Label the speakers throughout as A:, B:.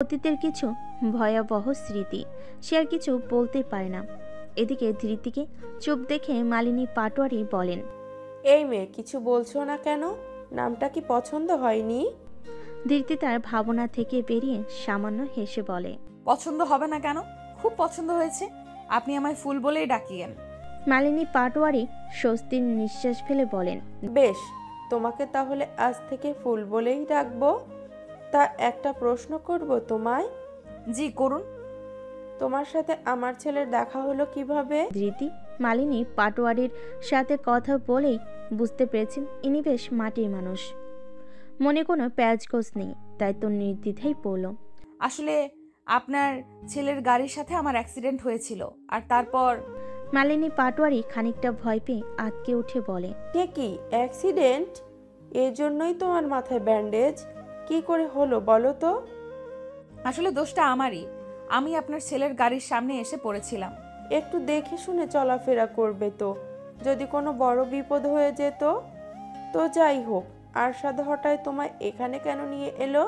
A: অতীতের কিছু ভয়াবহ স্মৃতি। সে আর কিছু বলতে পারে না। এদিকে ধৃতিকে চুপ দেখে মালিনী পাটোয়ারি বলেন,
B: এই মেয়ে কিছু বলছো না কেন? নামটা কি পছন্দ হয়নি?
A: ধৃতি তার ভাবনা থেকে বেরিয়ে সামান্য হেসে বলে,
C: পছন্দ হবে না কেন? খুব পছন্দ হয়েছে। আপনি আমায় ফুল বলেই ডাকিয়েন।
A: মালিনী পাটোয়ারি স্বস্তির নিঃশ্বাস ফেলে বলেন,
B: বেশ, তোমাকে তাহলে আজ থেকে ফুল বলেই ডাকবো। তা একটা প্রশ্ন করব তোমায়।
C: জি করুন।
B: তোমার সাথে আমার ছেলের দেখা হলো কিভাবে?
A: ধৃতি মালিনী পাটোয়ারির সাথে কথা বলেই বুঝতে পেরেছেন ইনি বেশ মাটির মানুষ। মনে কোনো প্যাচগোছ নেই, তাই তো নির্দ্বিধায় পড়ল।
C: আসলে আপনার ছেলের গাড়ির সাথে আমার অ্যাক্সিডেন্ট হয়েছিল, আর তারপর
A: মালিনী পাটোয়ারি খানিকটা ভয় পেয়ে আটকে উঠে বলে,
B: সে কি অ্যাক্সিডেন্ট? এই জন্যই তোমার মাথায় ব্যান্ডেজ? কি করে হলো বলো তো?
C: আসলে দোষটা আমারই। আমি আপনার ছেলের গাড়ির সামনে এসে পড়েছিলাম।
B: একটু দেখে শুনে চলাফেরা করবে তো, যদি কোনো বড় বিপদ হয়ে যেত। তো যাই হোক, আরশাদ হঠাৎ তোমায় এখানে কেন নিয়ে এলো?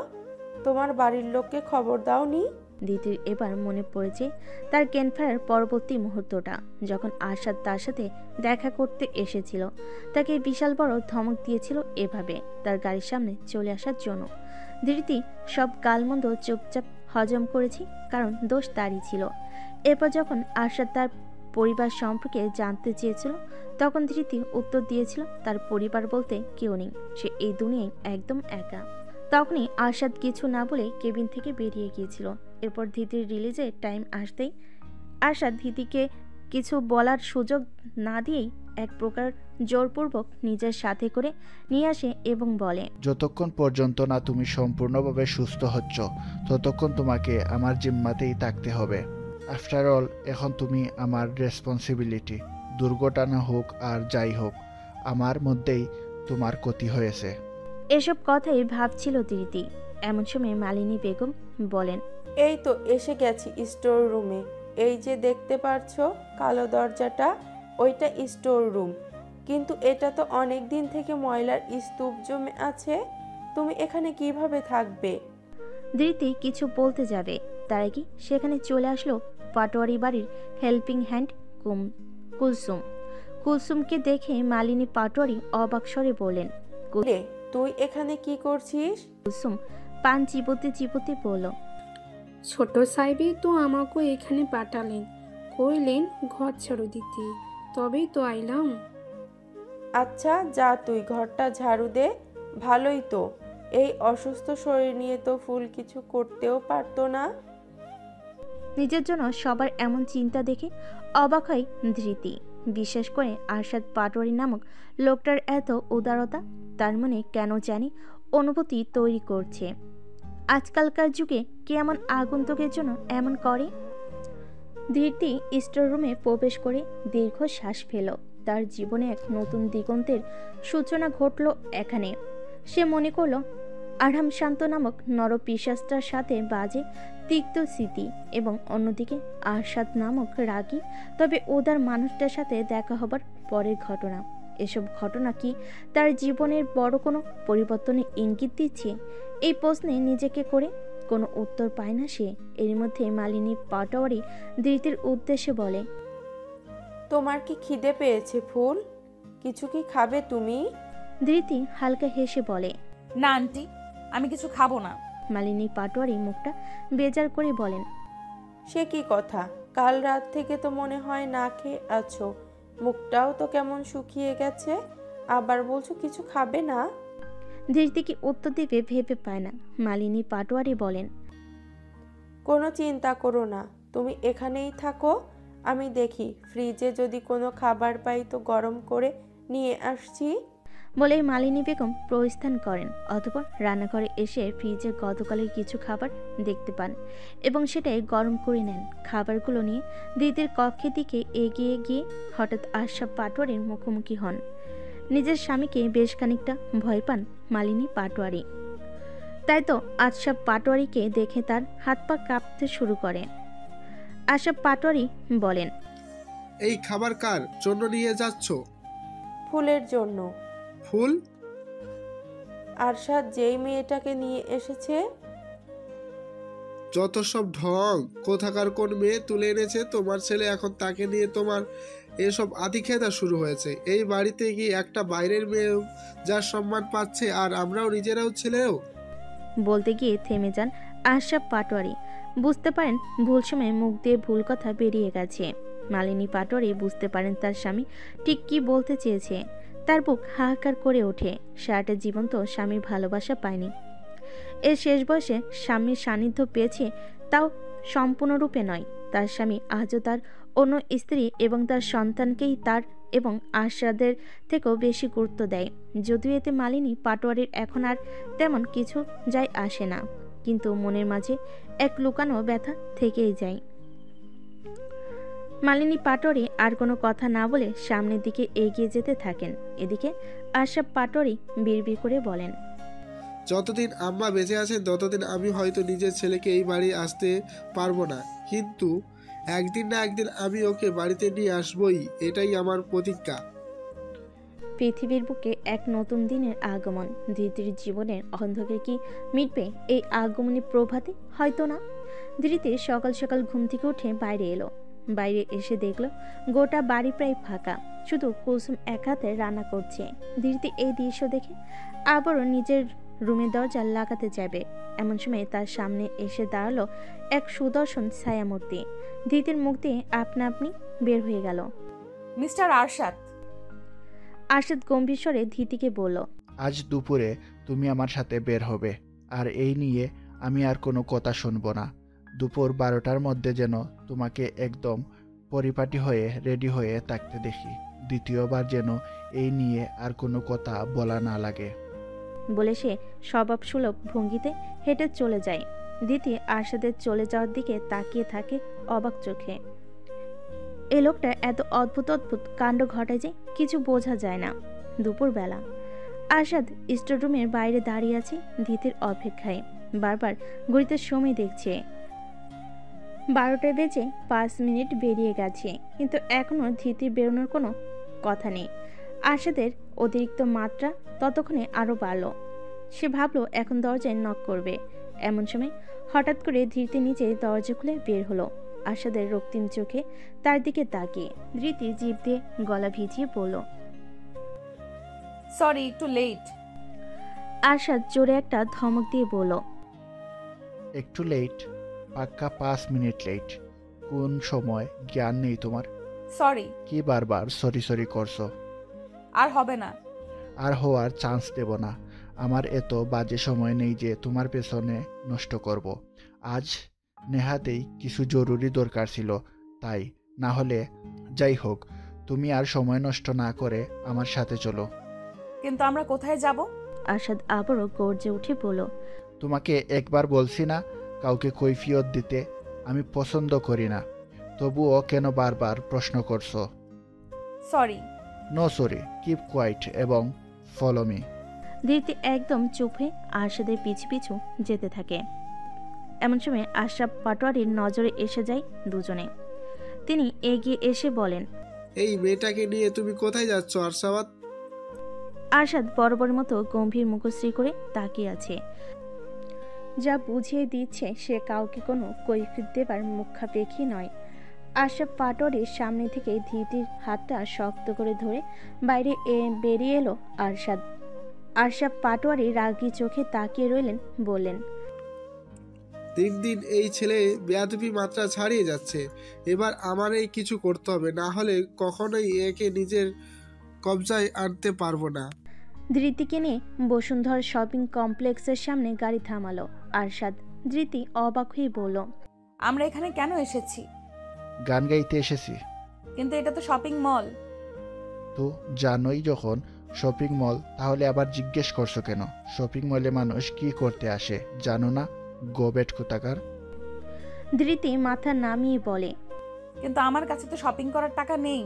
B: তোমার বাড়ির লোককে খবর দাওনি?
A: দিদির এবার মনে পড়েছে তার জ্ঞান ফেরার পরবর্তী মুহূর্তটা, যখন আরশাদ তার সাথে দেখা করতে এসেছিল। তাকে বিশাল বড় ধমক দিয়েছিল এভাবে তার গাড়ির সামনে চলে আসার জন্য। ধৃতি সব গালমন্দ চুপচাপ হজম করেছি, কারণ দোষ তারই ছিল। এরপর যখন আরশাদ তার পরিবার সম্পর্কে জানতে চেয়েছিল, তখন ধৃতি উত্তর দিয়েছিল তার পরিবার বলতে কেউ নেই, সে এই দুনিয়ায় একদম একা। তখনই আরশাদ কিছু না বলে কেবিন থেকে বেরিয়ে গিয়েছিল। এরপর ধৃতির রিলিজের টাইম আসতেই আরশাদ ধৃতিকে কিছু বলার সুযোগ না দিয়েই এক প্রকার জোরপূর্বক নিজের সাথে করে নিয়ে আসে এবং বলে,
D: যতক্ষণ পর্যন্ত না তুমি সম্পূর্ণভাবে সুস্থ হচ্ছ ততক্ষণ তোমাকে আমার জিম্মাতেই থাকতে হবে। আফটার অল এখন তুমি আমার রেসপন্সিবিলিটি। দুর্ঘটনা হোক আর যাই হোক, আমার মধ্যেই তোমার ক্ষতি হয়েছে।
A: এসব কথাই ভাবছিল ধৃতি। এমন সময় মালিনী বেগম বলেন,
B: এই তো এসে গেছি স্টোর রুমে। এই যে দেখতে পারছো কালো দরজাটা, ওইটা স্টোর রুম। কিন্তু এটা তো অনেক দিন থেকে ময়লার স্তূপ জমে আছে। তুমি এখানে কিভাবে থাকবে?
A: ধৃতি কিছু বলতে যাবে, তার আগে সেখানে চলে আসলো পাটোয়ারি বাড়ির হেল্পিং হ্যান্ড কুলসুম। কুলসুমকে দেখে মালিনী পাটোয়ারি অবাক স্বরে বললেন,
B: রে, তুই এখানে কি করছিস?
A: কুলসুম পান চিবোতে চিবোতে বলল,
E: ছোট সাহেবই তো আমাকে এখানে পাঠালেন, কইলেন ঘর ছাড়ু দিতে, তবেই তো আইলাম।
B: আচ্ছা যা, তুই ঘরটা ঝাড়ু দে। ভালোই তো, এই অসুস্থ শরীর নিয়ে তো ফুল কিছু করতেও পারতো না।
A: নিজের জন্য সবার এমন চিন্তা দেখে অবাক হয় ধৃতি। বিশেষ করে আরশাদ পাটোয়ারি নামক লোকটার এত উদারতা তার মনে কেন জানি অনুভূতি তৈরি করছে। আজকালকার যুগে কে এমন আগন্তুকের জন্য এমন করে? ধৃতি স্টোর রুমে প্রবেশ করে দীর্ঘ শ্বাস ফেল। তার জীবনে এক নতুন দিগন্তের সূচনা ঘটল এখানে। সে মনে করল আরহাম শান্ত নামক নরপিশাচটার সাথে বাজে তিক্ত স্মৃতি, এবং অন্যদিকে আরশাদ নামক রাগী তবে উদার মানুষটার সাথে দেখা হবার পরের ঘটনা। এসব ঘটনা কি তার জীবনের বড় কোনো পরিবর্তনের ইঙ্গিত দিচ্ছে? এই প্রশ্নে নিজেকে করে কোনো উত্তর পায় না সে। এর মধ্যে মালিনী পাটোয়ারি ধৃতির উদ্দেশ্যে বলে,
B: তোমার কি খিদে পেয়েছে ফুল? কিছু কি খাবে তুমি?
A: ধৃতি হালকা হেসে বলে,
C: না আন্টি, আমি কিছু খাবো না।
A: মালিনী পাটোয়ারি মুখটা বেজার করে বলেন,
B: সে কি কথা? কাল রাত থেকে তো মনে হয় না খেয়ে আছো। মুখটাও তো কেমন শুকিয়ে গেছে, আবার বলছো কিছু খাবে না?
A: ধৃতি কি উত্তর দিবে ভেবে পায় না। মালিনী পাটোয়ারি বলেন,
B: কোনো চিন্তা করো না, তুমি এখানেই থাকো। আমি দেখি ফ্রিজে যদি কোনো খাবার পাই তো গরম করে নিয়ে আসছি।
A: বলে মালিনী বেগম প্রস্থান করেন। অতঃপর রান্নাঘরে এসে ফ্রিজে গতকালের কিছু খাবার দেখতে পান এবং সেটাই গরম করে নেন। খাবারগুলো নিয়ে দিদির কক্ষের দিকে এগিয়ে গিয়ে হঠাৎ আশরাফ পাটোয়ারির মুখোমুখি হন। নিজের স্বামীকে বেশ খানিকটা ভয় পান মালিনী পাটোয়ারি। তাই তো আশরাফ পাটোয়ারিকে দেখে তার হাত পা কাঁপতে শুরু করে। আশরাফ পাটোয়ারি বলেন,
F: এই খাবার কার জন্য নিয়ে যাচ্ছ?
B: ফুলের জন্য।
F: ফুল?
B: আরশাদ যেই মেয়েটাকে নিয়ে এসেছে।
F: যত সব ঢং, কোথাকার কোন মেয়ে তুলে এনেছে তোমার ছেলে, এখন তাকে নিয়ে তোমার এসব আদিক্ষেতা শুরু হয়েছে। এই বাড়িতে কি একটা বাইরের মেয়েও যার সম্মান পাচ্ছে, আর আমরাও নিজেরাও ছেলেও।
A: বলতে গিয়ে থেমে যান আশরাফ পাটোয়ারি। বুঝতে পারেন ভুল সময়ে মুখ দিয়ে ভুল কথা বেরিয়ে গেছে। মালিনী পাটোয়ারি বুঝতে পারেন তার স্বামী ঠিক কি বলতে চেয়েছে। তার বুক হাহাকার করে ওঠে। সারাটা জীবন তো স্বামীর ভালোবাসা পায়নি, এর শেষ বয়সে স্বামীর সান্নিধ্য পেয়েছে, তাও সম্পূর্ণরূপে নয়। তার স্বামী আজও তার অন্য স্ত্রী এবং তার সন্তানকেই তার এবং আশরাদের থেকেও বেশি গুরুত্ব দেয়। যদিও এতে মালিনী পাটোয়ারির এখন আর তেমন কিছু যায় আসে না, কিন্তু মনের মাঝে এক লুকানো ব্যথা থেকেই যায়। মালিনী পাটোয়ারি আর কোনো কথা না বলে সামনের দিকে এগিয়ে যেতে থাকেন। এদিকে আশরাফ পাটোয়ারি বিড়বিড় করে বলেন,
F: যতদিন আম্মা বেঁচে আছেন ততদিন আমি হয়তো নিজের ছেলেকে এই বাড়ি আসতে পারবো না, কিন্তু একদিন না একদিন আমি ওকে বাড়িতে নিয়ে আসবই, এটাই আমার প্রতিজ্ঞা।
A: পৃথিবীর বুকে এক নতুন দিনের আগমন। ধৃতির জীবনের অন্ধকার কি মিটবে এই আগমনী প্রভাতে? হয়তো না। ধৃতি সকাল সকাল ঘুম থেকে উঠে বাইরে এলো। বাইরে এসে দেখলো গোটা বাড়ি প্রায় ফাঁকা, শুধু কুলসুম এক হাতে রান্না করছে। ধৃতি এই দৃশ্য দেখে আবারও নিজের রুমের দরজা লাগাতে যাবে, এমন সময় তার সামনে এসে দাঁড়ালো এক সুদর্শন ছায়ামূর্তি। ধৃতির মুখ দিয়ে আপনা আপনি বের হয়ে গেল,
C: মিস্টার আরশাদ।
A: আরশাদ গম্ভীর স্বরে ধৃতিকে বলল,
D: আজ দুপুরে তুমি আমার সাথে বের হবে, আর এই নিয়ে আমি আর কোনো কথা শুনবো না। দুপুর 12টার মধ্যে যেন তোমাকে একদম পরিপাটি হয়ে রেডি হয়ে থাকতে দেখি। দ্বিতীয়বার যেন এই নিয়ে আর কোনো কথা বলা না লাগে।
A: বলে সে স্বভাব সুলভ ভঙ্গিতে হেঁটে চলে যায়। দিতি আরশাদের চলে যাওয়ার দিকে তাকিয়ে থাকে অবাক চোখে। এই লোকটা এত অদ্ভুত অদ্ভুত কাণ্ড ঘটায় যে কিছু বোঝা যায় না। দুপুরবেলা আরশাদ স্টোররুমের বাইরে দাঁড়িয়ে আছে দিতির অপেক্ষায়। বারবার ঘড়িতে সময় দেখছে। 12টা বেজে 5 মিনিট বেরিয়ে গেছে, কিন্তু এখনো ধৃতির বেরোনোর কোনো কথা নেই। আরশাদের অতিরিক্ত মাত্রা ততক্ষণে আরও বাড়ল। সে ভাবলো এখন দরজায় নক করবে। এমন সময় হঠাৎ করে ধৃতি নিচে দরজা খুলে বের হলো। আরশাদের রক্তিম চোখে তার দিকে তাকিয়ে ধৃতি জিভ দিয়ে গলা ভিজিয়ে বলল,
C: সরি, একটু লেট।
A: আরশাদ জোরে একটা ধমক দিয়ে বলল,
D: একটু লেট? পাক্কা 5 মিনিট লেট। কোন সময় জ্ঞান নেই তোমার?
C: সরি।
D: কি বারবার সরি সরি করছো?
C: আর হবে না।
D: আর হওয়ার চান্স দেব না। আমার এত বাজে সময় নেই যে তোমার পেছনে নষ্ট করব। আজ নেহাতেই কিছু জরুরি দরকার ছিল, তাই। না হলে যাই হোক, তুমি আর সময় নষ্ট না করে আমার সাথে চলো।
C: কিন্তু আমরা কোথায় যাব?
A: আরশাদ আবারও গর্জে উঠে বলল,
D: তোমাকে একবার বলছি না কাউকে কৈফিয়ত দিতে? আমি পছন্দ করি না, তবুও কেন বারবার প্রশ্ন করছো?
C: Sorry.
D: No sorry, keep quiet এবং ফলো মি।
A: ধৃতি একদম চুপ হয়ে আরশাদের পিছু পিছু যেতে থাকে। এমন সময় আশরাফ পাটোয়ারির নজরে এসে যায় দুজনে। তিনি এগিয়ে এসে বলেন,
F: এই মেয়েটাকে নিয়ে তুমি কোথায় যাচ্ছ আরশাদ?
A: আরশাদ বরাবর মতো গম্ভীর মুখশ্রী করে তাকিয়ে আছে, যা বুঝিয়ে দিচ্ছে সে কাউকে কোনো কৈফিয়ত দেবার মুখাপেক্ষী নয়। আশরাফ পাটোয়ারির সামনে থেকে ধৃতির হাতটা শক্ত করে ধরে বাইরে বেরিয়ে এলো আরশাদ। আরশাদ পাটোয়ারি রাগী চোখে তাকিয়ে রইলেন, বললেন,
F: দিন দিন এই ছেলে বেয়াদবি মাত্রা ছাড়িয়ে যাচ্ছে। এবার আমারই কিছু করতে হবে, না হলে কখনোই একে নিজের কবজায় আনতে পারবো না।
A: ধৃতিকে নিয়ে বসুন্ধরা শপিং কমপ্লেক্সের সামনে গাড়ি থামালো আরশাদ। ধৃতি অবাক হয়ে বলল,
C: আমরা এখানে কেন এসেছি?
D: গান গাইতে এসেছি।
C: কিন্তু এটা তো শপিং মল।
D: তো জানোই যখন শপিং মল, তাহলে আবার জিজ্ঞেস করছো কেন? শপিং মলে মানুষ কি করতে আসে জানো না? গোবেট কোথাকার।
A: ধৃতি মাথা নামিয়ে বলে,
C: কিন্তু আমার কাছে তো শপিং করার টাকা নেই।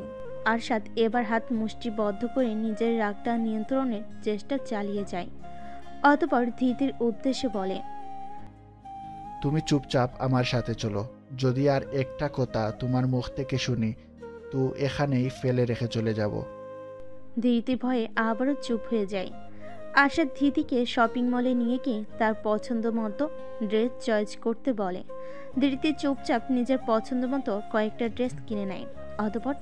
A: আরশাদ এবার হাত মুষ্টিবদ্ধ করে নিজের রাগটা নিয়ন্ত্রণের চেষ্টা চালিয়ে যায়। অতঃপর ধৃতির উদ্দেশ্যে বলে,
D: তুমি চুপচাপ আমার সাথে চলো। যদি আর একটা কথা তোমার মুখ থেকে শুনি তো এখানেই ফেলে রেখে চলে যাব।
A: ধৃতি ভয়ে আবারও চুপ হয়ে যায়। আশাদ ধৃতিকে শপিং মলে নিয়ে গিয়ে তার পছন্দ মতো ড্রেস চয়েস করতে বলে। ধৃতি চুপচাপ নিজের পছন্দ মতো কয়েকটা ড্রেস কিনে নেয়। অতঃপর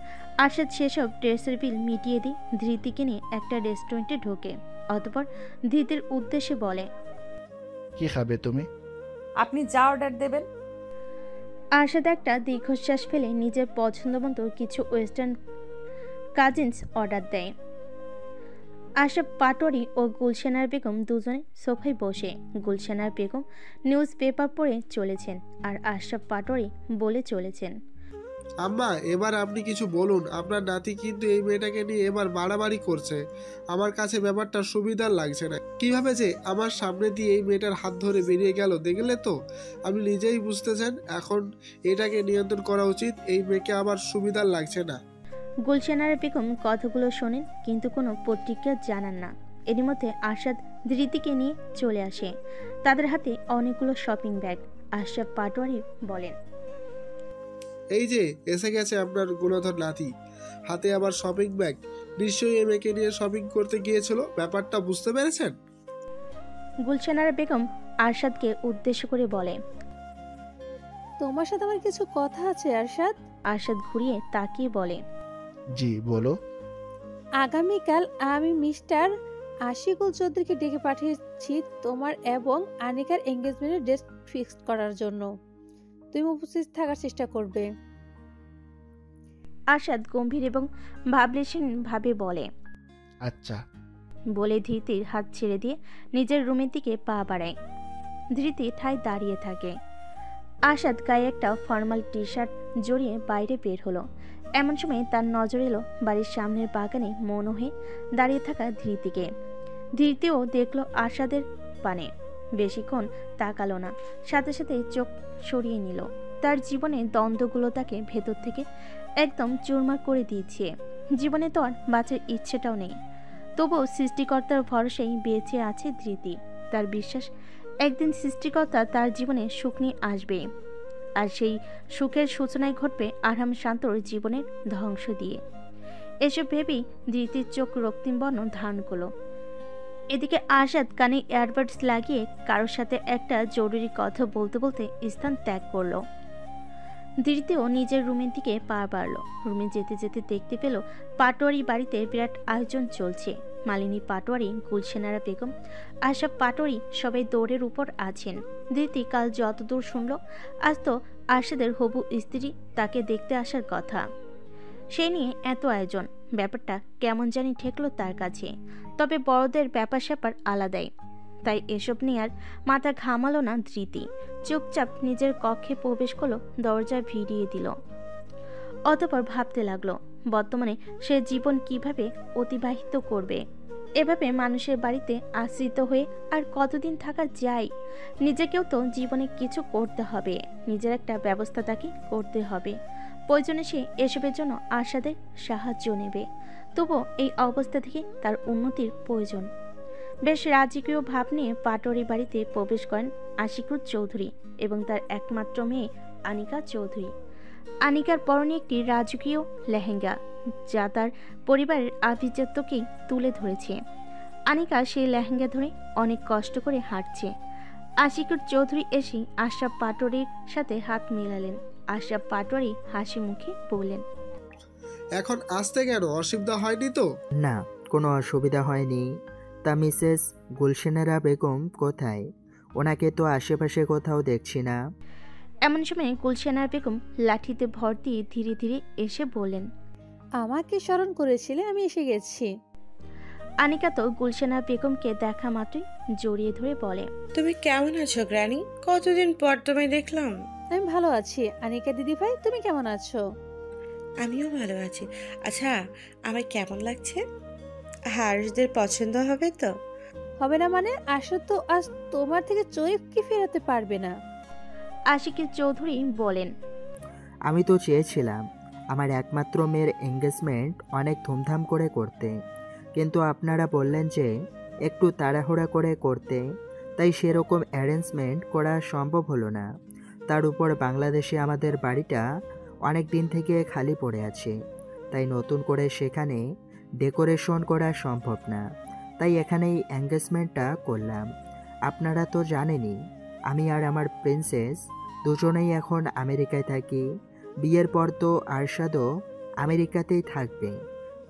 A: আশাদ সেসব ড্রেসের বিল মিটিয়ে দিয়ে ধৃতিকে নিয়ে একটা রেস্টুরেন্টে ঢোকে। অতঃপর ধৃতির উদ্দেশ্যে বলে,
D: কি খাবে তুমি?
C: আপনি যা অর্ডার দেবেন।
A: আরশাদ একটা দীর্ঘশ্বাস ফেলে নিজের পছন্দ মতো কিছু ওয়েস্টার্ন কাজিনস অর্ডার দেয়। আশরাফ পাটোয়ারি ও গুলশানার বেগম দুজনে সোফায় বসে। গুলশানার বেগম নিউজ পেপার পড়ে চলেছেন আর আশরাফ পাটোয়ারি বলে চলেছেন,
F: আম্মা এবার আপনি কিছু বলুন। আপনার নাতি কিন্তু এই মেয়েটাকে নিয়ে এবার বাড়াবাড়ি করছে। আমার কাছে ব্যাপারটা সুবিধার লাগছে না। কিভাবে যে আমার সামনে দিয়ে এই মেয়েটার হাত ধরে বেরিয়ে গেল দেখলে তো? আপনি নিজেই বুঝতেছেন এখন এটাকে নিয়ন্ত্রণ করা উচিত। এই মেয়েকে আমার সুবিধার লাগছে না।
A: গুলশানার বেগম কথাগুলো শোনেন কিন্তু কোনো প্রতিক্রিয়া জানান না। এরই মধ্যে আরশাদ ধৃতিকে নিয়ে চলে আসে। তাদের হাতে অনেকগুলো শপিং ব্যাগ। আশরাফ পাটোয়ারি বলেন,
F: এই যে এসে গেছে আপনার গুণধর নাতি, হাতে আবার শপিং ব্যাগ। নিশ্চয়ই এই মেয়েকে নিয়ে শপিং করতে গিয়েছিল। ব্যাপারটা বুঝতে পেরেছেন?
A: গুলশানার বেগম আরশাদকে উদ্দেশ্য করে বলে।
G: তোমার সাথে আমার কিছু কথা আছে আরশাদ।
A: আরশাদ ঘুরিয়ে তাকিয়ে বলে,
D: জি বলো।
G: আগামীকাল আমি মিস্টার আশিকুল চৌধুরীকে ডেকে পাঠিয়েছি তোমার এবং আনিকার এঙ্গেজমেন্টের ডেট ফিক্সড করার জন্য। তুমি উপস্থিত থাকার চেষ্টা করবে।
A: আরশাদ গম্ভীর এবং ভাবলেশীন ভাবে বলে,
D: আচ্ছা।
A: বলে ধৃতির হাত ছেড়ে দিয়ে নিজের রুমের দিকে পা বাড়ায়। ধৃতি ঠায় দাঁড়িয়ে থাকে। আরশাদ গায়ে একটা ফর্মাল টি শার্ট জড়িয়ে বাইরে বের হলো। এমন সময় তার নজর এলো বাড়ির সামনের বাগানে মৌন হয়ে দাঁড়িয়ে থাকা ধৃতিকে। ধৃতিও দেখলো আরশাদের পানে। বেশিক্ষণ তাকালো না, সাথে সাথে চোখ সরিয়ে নিল। তার জীবনে দ্বন্দ্বগুলো তাকে ভেতর থেকে একদম চুরমার করে দিয়েছে। জীবনে তো আর বাঁচার ইচ্ছেটাও নেই। তবুও সৃষ্টিকর্তার ভরসায় বেঁচে আছে ধৃতি। তার বিশ্বাস একদিন সৃষ্টিকর্তা তার জীবনে সুখ নিয়ে আসবে, আর সেই সুখের সূচনায় ঘটবে আরহাম শান্তর জীবনের ধ্বংস দিয়ে। এসব ভেবেই ধৃতির চোখ রক্তিম বর্ণ ধারণ করল। এদিকে আরশাদ কানে এয়ারবাডস লাগিয়ে কারোর সাথে একটা জরুরি কথা বলতে বলতে স্থান ত্যাগ করল। ধৃতিও নিজের রুমের দিকে পা বাড়ল। রুমে যেতে যেতে দেখতে পেল পাটোয়ারি বাড়িতে বিরাট আয়োজন চলছে। মালিনী পাটোয়ারি, গুলশানারা বেগম, আশরাফ পাটোয়ারি সবাই দৌড়ের উপর আছেন। ধৃতি কাল যতদূর শুনল আজ তো আরশাদের হবু স্ত্রী তাকে দেখতে আসার কথা। সেই নিয়ে এত আয়োজন, ব্যাপারটা কেমন জানি ঠেকলো তার কাছে। তবে বড়দের ব্যাপার স্যাপার আলাদাই, তাই এসব নিয়ে আর মাথা ঘামালো না ধৃতি। চুপচাপ নিজের কক্ষে প্রবেশ করলো, দরজা ভিড়িয়ে দিল। অতঃপর ভাবতে লাগলো বর্তমানে সে জীবন কিভাবে অতিবাহিত করবে। এভাবে মানুষের বাড়িতে আশ্রিত হয়ে আর কতদিন থাকা যায়? নিজেকেও তো জীবনে কিছু করতে হবে, নিজের একটা ব্যবস্থা তাকে করতে হবে। প্রয়োজনে সে এসবের জন্য আরশাদের সাহায্য নেবে। তবুও এই অবস্থা থেকে তার উন্নতির প্রয়োজন। বেশ রাজকীয় ভাব নিয়ে পাটোয়ারি বাড়িতে প্রবেশ করেন আশিকুর চৌধুরী এবং তার একমাত্র মেয়ে আনিকা চৌধুরী। আনিকার পরনে একটি রাজকীয় লেহেঙ্গা, যা তার পরিবারের আভিজাত্যকেই তুলে ধরেছে। আনিকা সেই লেহেঙ্গা ধরে অনেক কষ্ট করে হাঁটছে। আশিকুর চৌধুরী এসে আশরাফ পাটোয়ারির সাথে হাত মেলালেন। আশরাফ পাটোয়ারি হাসি মুখে বললেন,
F: এখন আসতে কেন? অসুবিধা হয়নি তো?
H: না, কোনো অসুবিধা হয়নি। তা মিসেস গুলশানেরা বেগম কোথায়? ওনাকে তো আশেপাশে কোথাও দেখছি না।
A: এমন সময় গুলশানার বেগম লাঠিতে ভর দিয়ে ধীরে ধীরে এসে বললেন,
G: আমাকে স্মরণ করেছিলে, আমি এসে গেছি।
A: আনিকা তো গুলশানা বেগমকে দেখা মাত্রই জড়িয়ে ধরে বলে,
B: তুমি কেমন আছো গ্র্যানি? কতদিন পর তোমায় দেখলাম।
G: আমি ভালো আছি। আনিকা দিদি ভাই, তুমি কেমন আছো?
B: আমিও ভালো আছি। আচ্ছা, আমার কেমন লাগছে? হার্ষদের পছন্দ হবে তো?
G: হবে না মানে? আসো তো, আজ তোমার থেকে চোখ কি ফেরাতে পারবে না।
A: আশিকুর চৌধুরী বলেন,
H: আমি তো চেয়েছিলাম আমার একমাত্র মেয়ের এঙ্গেজমেন্ট অনেক ধুমধাম করে করতে, কিন্তু আপনারা বললেন যে একটু তাড়াহুড়া করে করতে, তাই সেরকম অ্যারেঞ্জমেন্ট করা সম্ভব হলো না। তার উপর বাংলাদেশে আমাদের বাড়িটা অনেক দিন থেকে খালি পড়ে আছে, তাই নতুন করে সেখানে ডেকোরেশন করা সম্ভব না। তাই এখানেই এঙ্গেজমেন্টটা করলাম। আপনারা তো জানেনই আমি আর আমার প্রিন্সেস দুজনেই এখন আমেরিকায় থাকি। বিয়ের পর তো আরশাদও আমেরিকাতেই থাকবে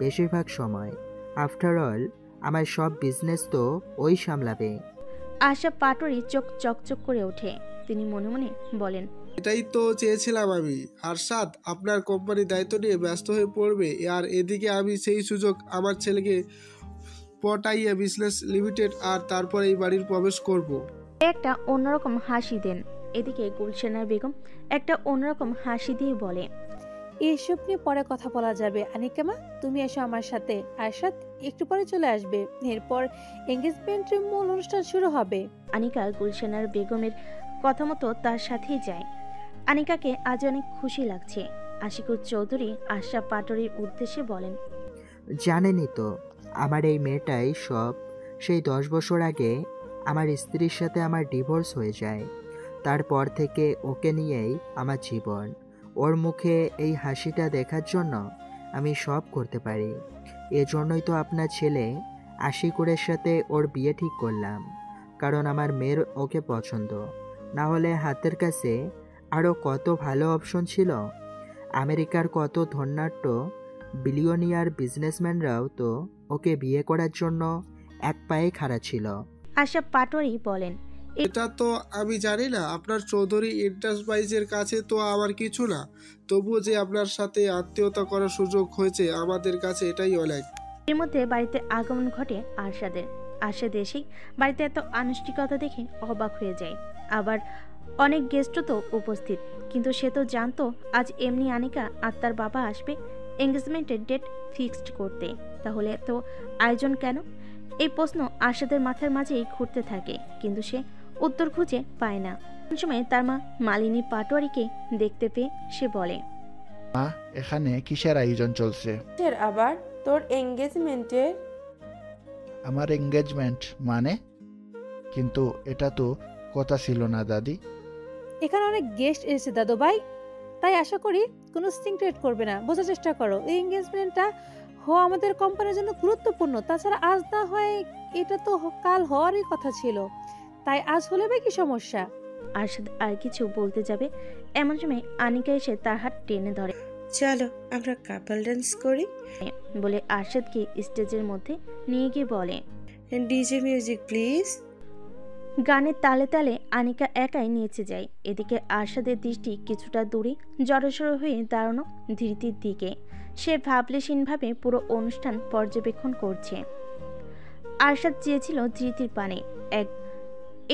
H: বেশিরভাগ সময়। আফটার অল আমার সব বিজনেস তো ওই সামলাবে।
A: আশরাফ পাটোয়ারি চোখ চকচক করে ওঠে। তিনি মনে মনে বলেন,
F: এটাই তো চেয়েছিলাম আমি। আরশাদ আপনার কোম্পানির দায়িত্ব নিয়ে ব্যস্ত হয়ে পড়বে, আর এদিকে আমি সেই সুযোগ আমার ছেলেকে পটাইয়া বিজনেস লিমিটেড আর তারপর এই বাড়ির প্রবেশ করব।
A: একটা অন্যরকম হাসি দেন। এদিকে গুলশানা বেগম একটা অন্যরকম হাসি দিয়ে বলে,
G: এসব নিয়ে পরে কথা বলা যাবে। আনিকা মা, তুমি এসো আমার সাথে। আরশাদ একটু পরে চলে আসবে, এরপর এঙ্গেজমেন্টের মূল অনুষ্ঠান শুরু হবে।
A: আনিকা গুলশানার বেগমের কথা মতো তার সাথেই যায়। আনিকাকে আজ অনেক খুশি লাগছে। আশিকুর চৌধুরী আশরাফ পাটোয়ারির উদ্দেশ্যে বলেন,
H: জানেনই তো আমার এই মেয়েটাই সব। সেই 10 বছর আগে আমার স্ত্রীর সাথে আমার ডিভোর্স হয়ে যায়। তারপর থেকে ওকে নিয়েই আমার জীবন। ওর মুখে এই হাসিটা দেখার জন্য আমি সব করতে পারি। এজন্যই তো আপনার ছেলে আশিকুরের সাথে ওর বিয়ে ঠিক করলাম, কারণ আমার মেয়ের ওকে পছন্দ। না হলে হাতের কাছে আরও কত ভালো অপশন ছিল। আমেরিকার কত ধন্যাঢ্য বিলিয়নিয়ার বিজনেসম্যানরাও তো ওকে বিয়ে করার জন্য এক পায়ে খাড়া ছিল।
A: আশরাফ পাটোয়ারি বলেন,
F: এটা তো আমি জানি না। আপনার চৌধুরী এন্টারপ্রাইজের কাছে তো আমার কিছু না, তবুও যে আপনার সাথে আত্মীয়তা করার সুযোগ হয়েছে আমাদের কাছে এটাই অনেক।
A: এর মধ্যে বাড়িতে আগমন ঘটে আরশাদের। আরশাদ এসেই বাড়িতে এত আনুষ্ঠানিকতা দেখে অবাক হয়ে যায়। আবার অনেক গেস্টও তো উপস্থিত, কিন্তু সে তো জানতো আজ এমনি আনিকা আর তার বাবা আসবে এঙ্গেজমেন্টের ডেট ফিক্সড করতে। তাহলে এত আয়োজন কেন? এই প্রশ্ন আরশাদের মাথার মাঝেই ঘুরতে থাকে, কিন্তু সে উত্তর খুঁজে পায় না। কোন সময় তার মা মালিনী পাটোয়ারিকে দেখতে পেয়ে সে বলে,
D: মা, এখানে কিসের আয়োজন চলছে?
B: আবার তোর এঙ্গেজমেন্টের।
D: আমার এঙ্গেজমেন্ট মানে? কিন্তু এটা তো কথা ছিল না দাদি।
G: এখানে অনেক গেস্ট এসেছে দাদু ভাই, তাই আশা করি কোনো সিক্রেট করবে না। বোঝার চেষ্টা করো, এই এঙ্গেজমেন্টটা হওয়া আমাদের কোম্পানির জন্য গুরুত্বপূর্ণ। তাছাড়া আজ না হয় এটা তো কাল হওয়ারই কথা ছিল, তাই আজ হলে বা কি সমস্যা?
A: আরশাদ আর কিছু বলতে যাবে, এমন সময় আনিকা এসে তার হাত টেনে ধরে।
I: চলো আমরা কাপল ডান্স করি
A: বলে আরশাদকে স্টেজের মধ্যে নিয়ে গিয়ে বলে,
I: ডিজে মিউজিক প্লিজ।
A: গানের তালে তালে আনিকা একাই নেচে যায়। এদিকে আরশাদের দৃষ্টি কিছুটা দূরে জড়সড় হয়ে দাঁড়ানো ধৃতির দিকে। সে ভাবলেশীনভাবে পুরো অনুষ্ঠান পর্যবেক্ষণ করছে। আরশাদ চেয়েছিল ধৃতির পানে এক।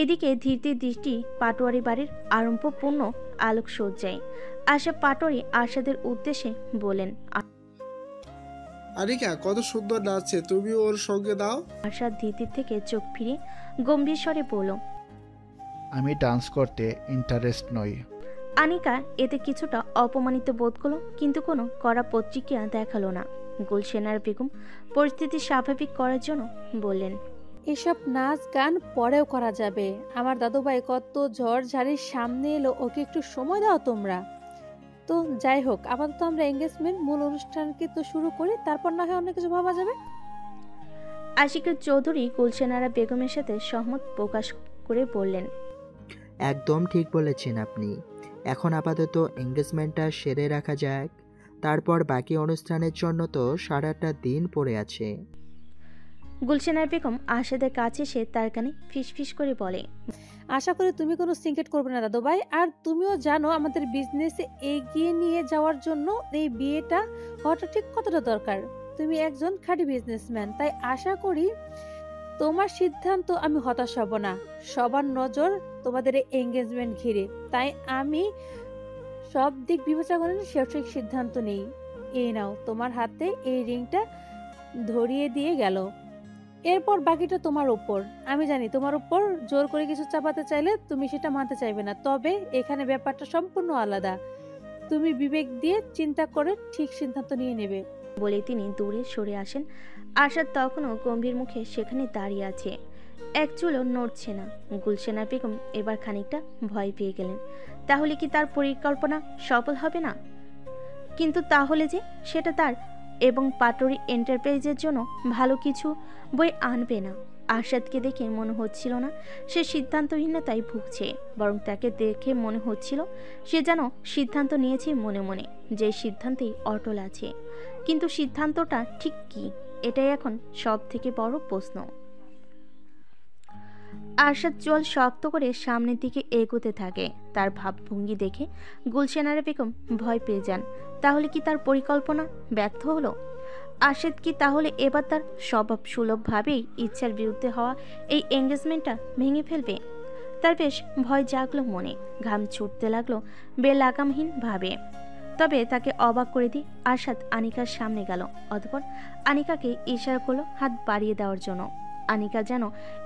A: এদিকে ধৃতির দৃষ্টি পাটোয়ারি বাড়ির আড়ম্বরপূর্ণ আলোকসজ্জায়। আশরাফ পাটোয়ারি আরশাদের উদ্দেশ্যে বলেন,
F: আনিকা কত সুন্দর নাচছে, তুমি ওর সঙ্গে দাও।
A: আরশাদ ধৃতির থেকে চোখ ফিরে গম্ভীর স্বরে বলল,
D: আমি ডান্স করতে ইন্টারেস্ট নই।
A: আনিকা এতে কিছুটা অপমানিত বোধ করলো, কিন্তু কোনো কড়া প্রতিক্রিয়া দেখালো না। গুলশানার বেগম পরিস্থিতি স্বাভাবিক করার জন্য বললেন,
G: এসব নাচ গান পরেও করা যাবে। আমার দাদুভাই কত ঝড় ঝাড়ির সামনে এলো, ওকে একটু সময় দাও তোমরা। তো যাই হোক, আপাতত আমরা এঙ্গেজমেন্ট মূল অনুষ্ঠানকে তো শুরু করি, তারপর না হয় অন্য কিছু ভাবা যাবে।
A: আশিকুর চৌধুরী গুলশানারা বেগমের সাথে সহমত প্রকাশ করে বললেন,
H: একদম ঠিক বলেছেন আপনি। এখন আপাতত এঙ্গেজমেন্টটা সেরে রাখা যাক, তারপর বাকি অনুষ্ঠানের জন্য তো সারাটা দিন পড়ে আছে।
A: গুলশানার বেগম আরশাদের কাছে এসে তার কানে ফিসফিস করে বলে,
G: আশা করি তুমি কোনো সিক্রেট করবে না দাদু ভাই। আর তুমিও জানো আমাদের বিজনেসে এগিয়ে নিয়ে যাওয়ার জন্য এই বিয়েটা হওয়াটা ঠিক কতটা দরকার। তুমি একজন খাঁটি বিজনেসম্যান, তাই আশা করি তোমার সিদ্ধান্ত আমি হতাশ হব না। সবার নজর তোমাদের এই এঙ্গেজমেন্ট ঘিরে, তাই আমি সব দিক বিবেচনা করে সঠিক সিদ্ধান্ত নেই। এই নাও, তোমার হাতে এই রিংটা ধরিয়ে দিয়ে গেল। এরপর বাকিটা তোমার উপর। আমি জানি তোমার উপর জোর করে কিছু চাপাতে চাইলে তুমি সেটা মানতে চাইবে না, তবে এখানে ব্যাপারটা সম্পূর্ণ আলাদা। তুমি বিবেক দিয়ে চিন্তা করে ঠিক সিদ্ধান্ত নিয়ে নেবে।
A: বলে তিনি দূরে সরে আসেন। আরশাদ তখনও গম্ভীর মুখে সেখানে দাঁড়িয়ে আছে, এক চুলও নড়ছে না। গুলশানা বেগম এবার খানিকটা ভয় পেয়ে গেলেন। তাহলে কি তার পরিকল্পনা সফল হবে না? কিন্তু তাহলে যে সেটা তার এবং পাটোয়ারি এন্টারপ্রাইজের জন্য ভালো কিছু বই আনবে না। আরশাদকে দেখে মনে হচ্ছিল না সে সিদ্ধান্তহীনতায় ভুগছে, বরং তাকে দেখে মনে হচ্ছিল সে যেন সিদ্ধান্ত নিয়েছে মনে মনে, যে সিদ্ধান্তেই অটল আছে। কিন্তু সিদ্ধান্তটা ঠিক কি, এটাই এখন সব থেকে বড় প্রশ্ন। আরশাদ চোয়াল শক্ত করে সামনের দিকে এগোতে থাকে। তার ভাবভঙ্গি দেখে গুলশানারা বেগম ভয় পেয়ে যান। তাহলে কি তার পরিকল্পনা ব্যর্থ হলো? আরশাদ কি তাহলে এবার তার স্বভাব সুলভভাবেই ইচ্ছার বিরুদ্ধে হওয়া এই এঙ্গেজমেন্টটা ভেঙে ফেলবে? তার বেশ ভয় জাগলো মনে, ঘাম ছুটতে লাগলো বেলাগামহীন ভাবে। তবে তাকে অবাক করে দিয়ে আরশাদ আনিকার সামনে গেল। অতঃপর আনিকাকে ইশারা করলো হাত বাড়িয়ে দেওয়ার জন্য। আনিকা যেন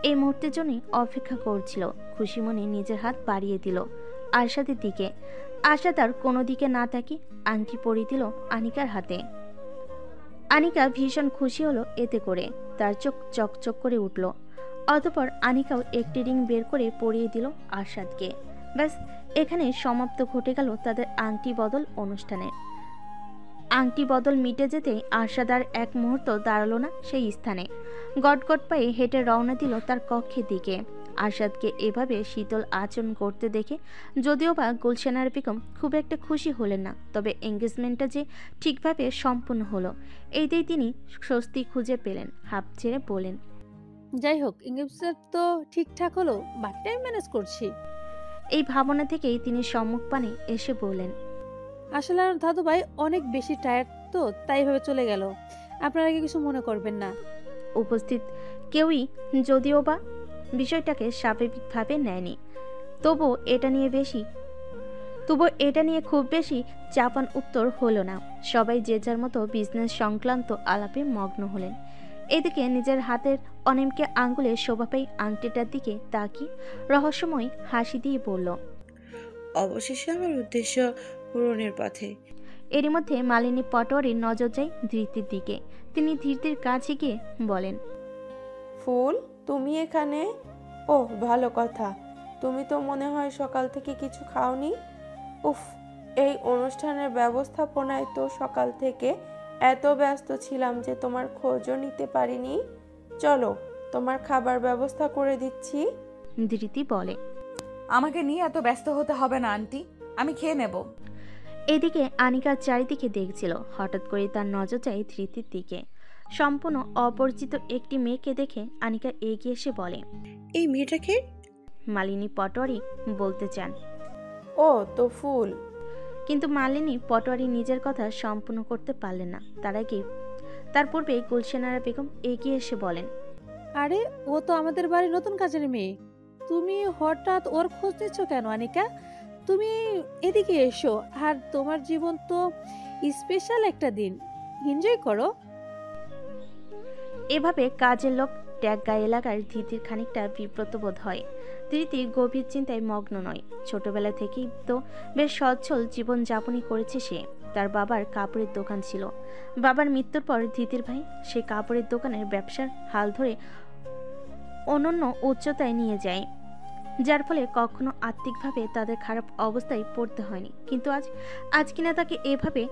A: এই মুহূর্তের জন্যই অপেক্ষা করছিল, খুশি মনে নিজের হাত বাড়িয়ে দিল আরশাদের দিকে। আরশাদ আর কোনো দিকে না তাকিয়ে আংটি পরিয়ে দিল আনিকার হাতে। আনিকা ভীষণ খুশি হলো এতে করে, তার চোখ চকচক করে উঠল। অতঃপর আনিকাও একটি রিং বের করে পরিয়ে দিল আরশাদকে। ব্যাস, এখানে সমাপ্ত ঘটে গেল তাদের আংটি বদল অনুষ্ঠানের। আংটি বদল মিটে যেতে আরশাদ আর এক মুহূর্ত দাঁড়ালো না সেই স্থানে। গটগট পায়ে হেঁটে রওনা দিল তার কক্ষের দিকে। আরশাদকে এভাবে শীতল আচরণ করতে দেখে যদিও বা গুলশানার বেগম খুব একটা খুশি হলেন না, তবে এঙ্গেজমেন্টটা যে ঠিকভাবে সম্পূর্ণ হলো এইটাই তিনি স্বস্তি খুঁজে পেলেন। হাঁপ ছেড়ে বলেন,
G: যাই হোক, এঙ্গেজমেন্ট তো ঠিকঠাক হলো, বাকিটা আমি ম্যানেজ করছি।
A: এই ভাবনা থেকেই তিনি সম্মুখপানে এসে বললেন,
G: আসলে আর দাদু ভাই অনেক বেশি টায়ার্ড তো, তাই ভাবে চলে গেল। আপনারা কি কিছু মনে করবেন না?
A: উপস্থিত কেউই যদিও বা বিষয়টাকে স্বাভাবিকভাবে নেয়নি, তবু এটা নিয়ে খুব বেশি চাপান উত্তর হলো না। সবাই যে যার মতো বিজনেস সংক্রান্ত আলাপে মগ্ন হলেন। এদিকে নিজের হাতের অনিমকে আঙ্গুলে শোভা পাই আংটিটার দিকে তাকিয়ে রহস্যময় হাসি দিয়ে বলল,
I: অবশেষে আমার উদ্দেশ্য পূরণের পথে।
A: এরই মধ্যে মালিনী পাটোয়ারির নজর যায় ধৃতির দিকে। তিনি ধৃতির কাছে গিয়ে বলেন,
B: ফুল, তুমি এখানে? ওহ, ভালো কথা। তুমি তো মনে হয় সকাল থেকে কিছু খাওনি। উফ, এই অনুষ্ঠানের ব্যবস্থাপনায় তো সকাল থেকে এত ব্যস্ত ছিলাম যে তোমার খোঁজও নিতে পারিনি। চলো, তোমার খাবার ব্যবস্থা করে দিচ্ছি।
A: ধৃতি বলে,
C: আমাকে নিয়ে এত ব্যস্ত হতে হবে না আন্টি, আমি খেয়ে নেব।
A: এদিকে আনিকা চারিদিকে দেখছিল। হঠাৎ করে তার নজর যায় ধৃতির দিকে। সম্পূর্ণ অপরিচিত একটি মেয়েকে দেখে আনিকা এগিয়ে এসে বলে,
I: এই মেয়েটাকে?
A: মালিনী পাটোয়ারি বলতে চান।
B: ও তো ফুল।
A: কিন্তু মালিনী পাটোয়ারি নিজের কথা সম্পূর্ণ করতে পারলেন না। তার পূর্বে গুলশানারা বেগম এগিয়ে এসে বলেন,
G: আরে, ও তো আমাদের বাড়ির নতুন কাজের মেয়ে। তুমি হঠাৎ ওর খোঁজ নিচ্ছ কেন আনিকা? তুমি এদিকে এসো, আর তোমার জীবন তো স্পেশাল একটা দিন, এনজয় করো।
A: এভাবে কাজের লোক ট্যাগা এলাকার ধৃতির খানিকটা বিব্রত বোধ হয়। ধৃতি গভীর চিন্তায় মগ্ন নয়। ছোটবেলা থেকেই তো বেশ সচ্ছল জীবনযাপনই করেছে সে। তার বাবার কাপড়ের দোকান ছিল। বাবার মৃত্যুর পর ধৃতির ভাই সে কাপড়ের দোকানের ব্যবসার হাল ধরে অনন্য উচ্চতায় নিয়ে যায়, যার ফলে কখনো আর্থিকভাবে তাদের খারাপ অবস্থায় পড়তে হয়নি। কিন্তু আজ কিনা তাকে এভাবে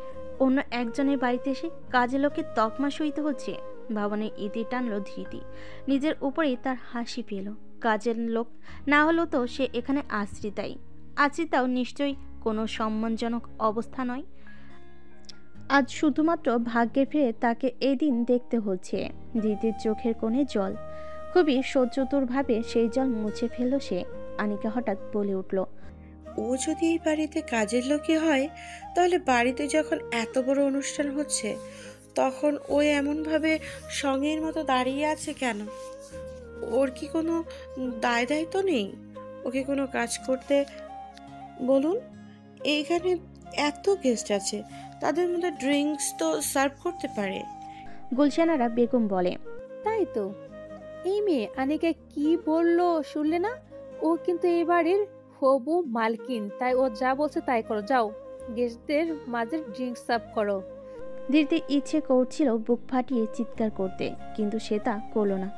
A: অন্য একজনের বাড়িতে এসে কাজের লোকের তকমা সইতে হচ্ছে। ভাবনে ইতি টানল ধৃতি। নিজের উপরেই তার হাসি পেল। কাজের লোক না হলেও তো সে এখানে আশ্রিতাও নিশ্চয়ই কোনো সম্মানজনক অবস্থা নয়। আজ শুধুমাত্র ভাগ্যের ফিরে তাকে এই দিন দেখতে হচ্ছে। ধৃতির চোখের কোণে জল। খুবই সহ্যতরভাবে সেই জল মুছে ফেলল সে। আনিকা হঠাৎ বলে উঠল,
I: ও যদি এই বাড়িতে কাজের লোকই হয়, তাহলে বাড়িতে যখন এত বড় অনুষ্ঠান হচ্ছে তখন ও এমনভাবে সঙ্গের মতো দাঁড়িয়ে আছে কেন? ওর কি কোনো দায়িত্ব নেই? ওকে কোনো কাজ করতে বলুন। এইখানে এত গেস্ট আছে, তাদের মধ্যে ড্রিঙ্কস তো সার্ভ করতে পারে।
A: গুলশানারা বেগম বলে,
G: তাই তো, এই মেয়ে আনিকা কি বললো শুনলে না? ও কিন্তু এই বাড়ির হবু মালকিন, তাই ও যা বলছে তাই করো। যাও, গেস্টদের মাঝে ড্রিঙ্কস সার্ভ করো।
A: ধীরতে ইচ্ছে করছিল বুক ফাটিয়ে চিৎকার করতে, কিন্তু সে তা করল না।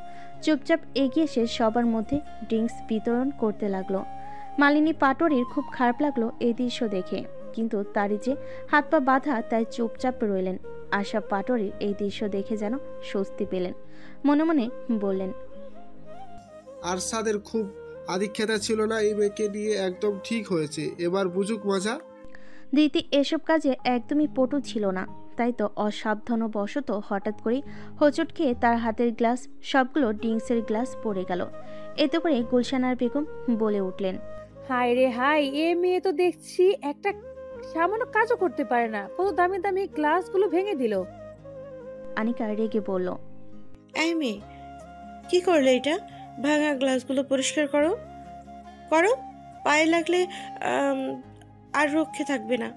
A: চুপচাপ এগিয়ে এসে সবার মধ্যে ড্রিঙ্কস বিতরণ করতে লাগলো। মালিনী পাটোয়ারির খুব খারাপ লাগলো এই দৃশ্য দেখে, কিন্তু তারই যে হাত পা বাঁধা, তাই চুপচাপ রইলেন। আশরাফ পাটোয়ারির এই দৃশ্য দেখে যেন স্বস্তি পেলেন। মনে মনে বললেন,
F: আরশাদের খুব আধিক্যতা ছিল না এই মেয়েকে নিয়ে, একদম ঠিক হয়েছে, এবার বুঝুক মজা।
A: দিতি এসব কাজে একদমই পটু ছিল না, তাই তো অসাবধানবশত হঠাৎ করে হোঁচট খেয়ে তার হাতের গ্লাস সবগুলো ড্রিঙ্কসের গ্লাস পড়ে গেল। এতে করে গুলশানার বেগম বলে উঠলেন,
G: হায় রে হায়, এ মেয়ে তো দেখছি একটা সামান্য কাজও করতে পারে না, কত দামি দামি গ্লাসগুলো ভেঙে দিল।
A: আনিকা রেগে বলল,
I: এই মেয়ে, কি করলে এটা? ভাঙা গ্লাসগুলো পরিষ্কার করো করো, পায়ে লাগলে আর রক্ষে থাকবে না।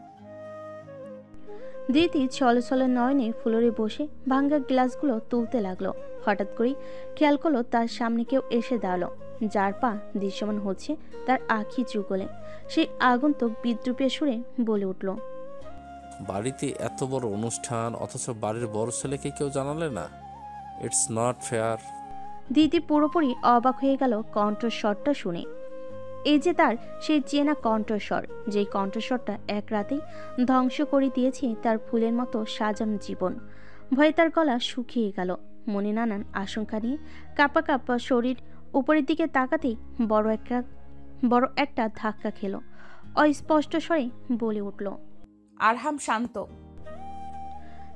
A: দিতি ছলছল নয়নে ফ্লোরে বসে ভাঙ্গা গ্লাসগুলো তুলতে লাগলো। হঠাৎ করেই খেয়াল করলো তার সামনে কেউ এসে দাঁড়ালো, যার পা দৃশ্যমান হচ্ছে তার আখি যুগলে। সেই আগন্তুক বিদ্রুপের সুরে বলে উঠল,
J: বাড়িতে এত বড় অনুষ্ঠান অথচ বাড়ির বড় ছেলেকে কেউ জানালে না, ইটস নট ফেয়ার।
A: দিদি পুরোপুরি অবাক হয়ে গেল কণ্ঠস্বরটা শুনে। এই যে তার সেই চেনা কণ্ঠস্বর, যেই কণ্ঠস্বরটা এক রাতেই ধ্বংস করে দিয়েছে তার ফুলের মতো সাজানো জীবন। ভয়ে তার গলা শুকিয়ে গেল। মনে নানান আশঙ্কা নিয়ে কাঁপা কাঁপা শরীর উপরের দিকে তাকাতেই বড় একটা ধাক্কা খেল। অস্পষ্ট স্বরে বলে উঠল,
C: আরহাম শান্ত।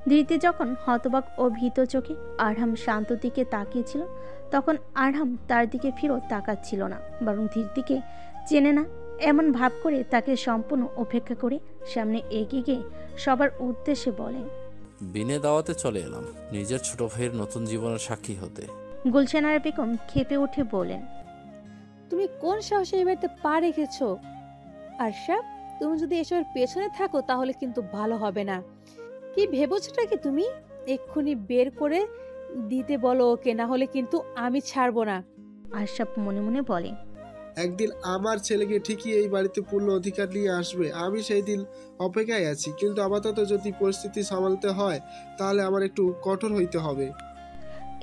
A: ধৃতি যখন হতবাক ও ভীত চোখে আরহাম শান্ত দিকে তাকিয়েছিল, তখন আরহাম তার দিকে ফিরেও তাকাচ্ছিল না, বরং ধৃতিকে চেনে না এমন ভাব করে তাকে সম্পূর্ণ উপেক্ষা করে সামনে এগিয়ে গিয়ে সবার উদ্দেশ্যে বলে,
J: বিনে দাওয়াতে চলে এলাম নিজের ছোট ভাইয়ের নতুন জীবনের সাক্ষী হতে।
A: গুলশানার বেগম ক্ষেপে উঠে বলেন,
G: তুমি কোন সাহসে এই বাড়িতে পা রেখেছো? আরশাব, তুমি যদি এসবের পেছনে থাকো তাহলে কিন্তু ভালো হবে না। কি ভেবেছোটা কি তুমি? এক্ষুনি বের করে দিতে বলো ওকে, না হলে কিন্তু আমি ছাড়বো না।
A: আশরাফ মনে মনে বলে,
F: একদিন আমার ছেলেকে ঠিকই এই বাড়িতে পূর্ণ অধিকার নিয়ে আসবে, আমি সেই দিন অপেক্ষায় আছি। কিন্তু আপাতত যদি পরিস্থিতি সামালতে হয় তাহলে আমার একটু কঠোর হইতে হবে।